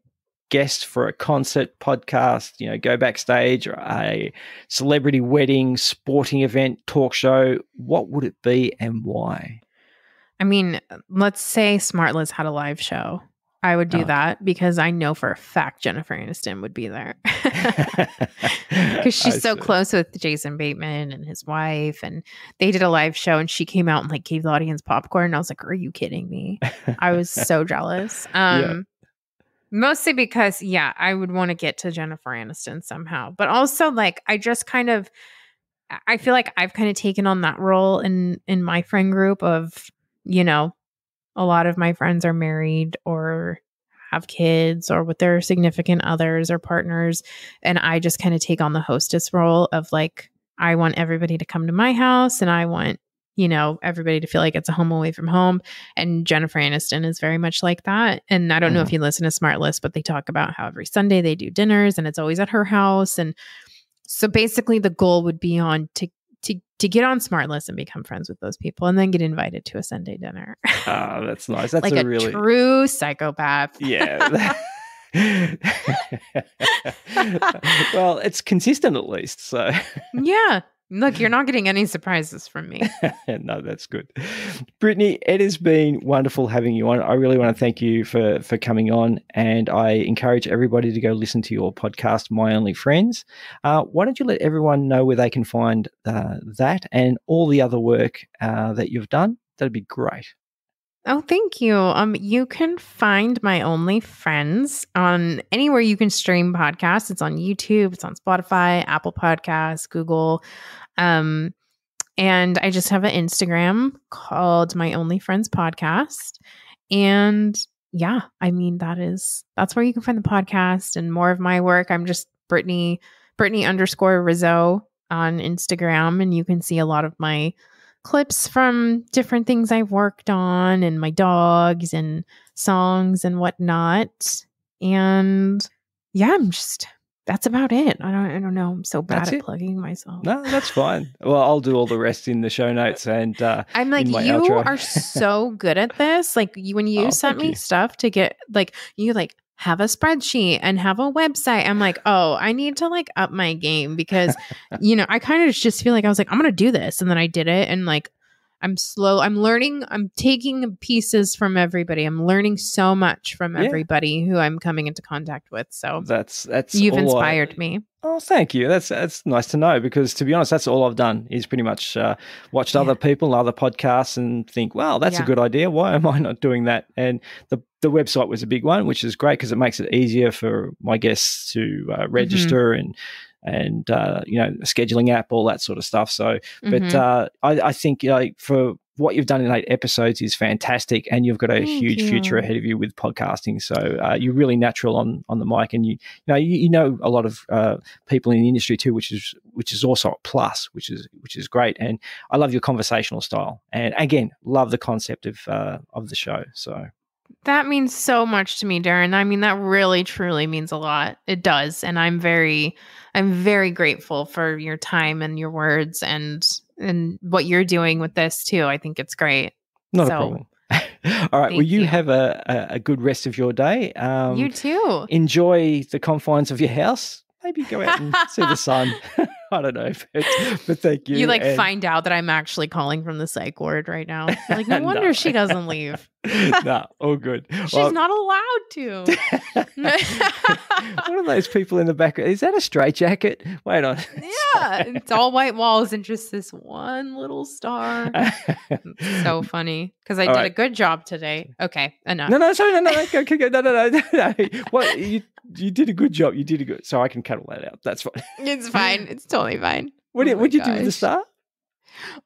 guest for a concert, podcast, go backstage, or a celebrity wedding, sporting event, talk show, what would it be and why?
I mean, let's say Smartless had a live show. I would do that because I know for a fact Jennifer Aniston would be there because she's so close with Jason Bateman and his wife, and they did a live show and she came out and like gave the audience popcorn. And I was like, are you kidding me? I was so jealous. Mostly because, I would want to get to Jennifer Aniston somehow. But also, like, I feel like I've kind of taken on that role in my friend group of, a lot of my friends are married or have kids or with their significant others or partners. And I just kind of take on the hostess role of, like, I want everybody to come to my house and I want everybody to feel like it's a home away from home. And Jennifer Aniston is very much like that. And I don't know if you listen to Smartless, but they talk about how every Sunday they do dinners and it's always at her house. And so basically the goal would be to get on Smartless and become friends with those people and then get invited to a Sunday dinner.
Oh, that's nice. That's
like a really true psychopath.
Yeah. Well, it's consistent at least. So
yeah. Look, you're not getting any surprises from me.
No, that's good. Brittany, it has been wonderful having you on. I really want to thank you for coming on, and I encourage everybody to go listen to your podcast, My Only Friends. Why don't you let everyone know where they can find that and all the other work that you've done? That'd be great.
Oh, thank you. You can find My Only Friends on anywhere you can stream podcasts. It's on YouTube, it's on Spotify, Apple Podcasts, Google. And I just have an Instagram called My Only Friends Podcast. And that's where you can find the podcast and more of my work. I'm just Brittany _Rizzo on Instagram, and you can see a lot of my clips from different things I've worked on and my dogs and songs and whatnot. And that's about it. I don't know. I'm so bad at plugging myself.
No, that's fine. Well, I'll do all the rest in the show notes and
I'm like, you
outro.
Are so good at this. Like when you sent me stuff to get have a spreadsheet and have a website. I'm like, oh, I need to up my game because, I kind of just feel like I was like, I'm going to do this. And then I did it. And I'm learning. I'm taking pieces from everybody. I'm learning so much from everybody who I'm coming into contact with. So
that's
you've inspired me.
Oh, thank you. That's nice to know, because to be honest, that's all I've done is pretty much watched other people, other podcasts, and think, wow, that's a good idea. Why am I not doing that? And the website was a big one, which is great because it makes it easier for my guests to register and a scheduling app, all that sort of stuff. So, but I think for what you've done in 8 episodes is fantastic, and you've got a huge future ahead of you with podcasting. So you're really natural on the mic, and you know a lot of people in the industry too, which is also a plus, which is great. And I love your conversational style, and again, love the concept of the show. So.
That means so much to me, Darren. I mean, that really, truly means a lot. It does. And I'm very grateful for your time and your words and what you're doing with this too. I think it's great.
Not a problem. All right. Well, you have a good rest of your day.
You too.
Enjoy the confines of your house. Maybe go out and see the sun. I don't know, but thank you.
You find out that I'm actually calling from the psych ward right now. You're like, no wonder she doesn't leave.
No, all good.
She's not allowed to.
One of those people in the back. Is that a straitjacket? Wait on.
Yeah, it's all white walls and just this one little star. It's so funny because I did a good job today. Okay, enough.
No, sorry, no. No. What you did a good job. You did a good. So I can cut all that out. That's fine.
It's fine. It's totally fine.
What did you do with the star?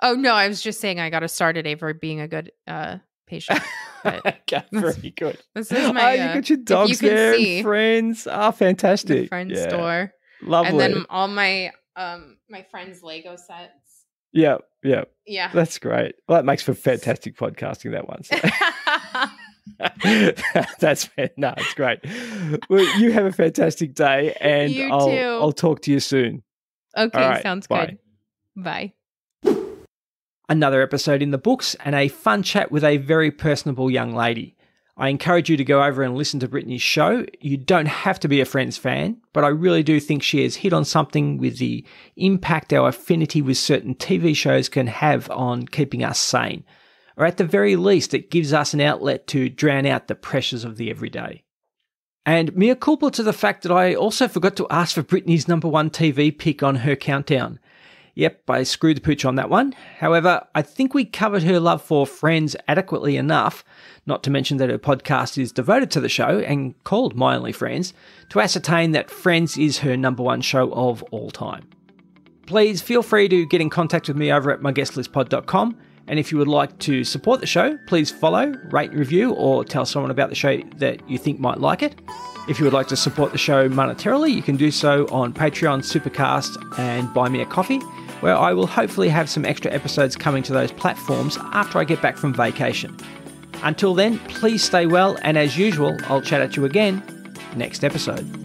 Oh no, I was just saying I got a star today for being a good patient.
Okay, very good.
This is my.
You got your dogs there, and friends. Fantastic.
The friend store.
Lovely.
And then all my my friends' Lego sets.
Yeah.
Yeah.
That's great. Well, that makes for fantastic podcasting, that one. So. It's great. Well, you have a fantastic day, and I'll talk to you soon.
Okay,
right,
sounds
bye.
Good. Bye.
Another episode in the books, and a fun chat with a very personable young lady. I encourage you to go over and listen to Brittany's show. You don't have to be a Friends fan, but I really do think she has hit on something with the impact our affinity with certain TV shows can have on keeping us sane. Or at the very least, it gives us an outlet to drown out the pressures of the everyday. And mea culpa to the fact that I also forgot to ask for Brittany's #1 TV pick on her countdown. Yep, I screwed the pooch on that one. However, I think we covered her love for Friends adequately enough, not to mention that her podcast is devoted to the show and called My Only Friends, to ascertain that Friends is her #1 show of all time. Please feel free to get in contact with me over at myguestlistpod.com, and if you would like to support the show, please follow, rate, review, or tell someone about the show that you think might like it. If you would like to support the show monetarily, you can do so on Patreon, Supercast, and Buy Me a Coffee, where I will hopefully have some extra episodes coming to those platforms after I get back from vacation. Until then, please stay well, and as usual, I'll chat at you again next episode.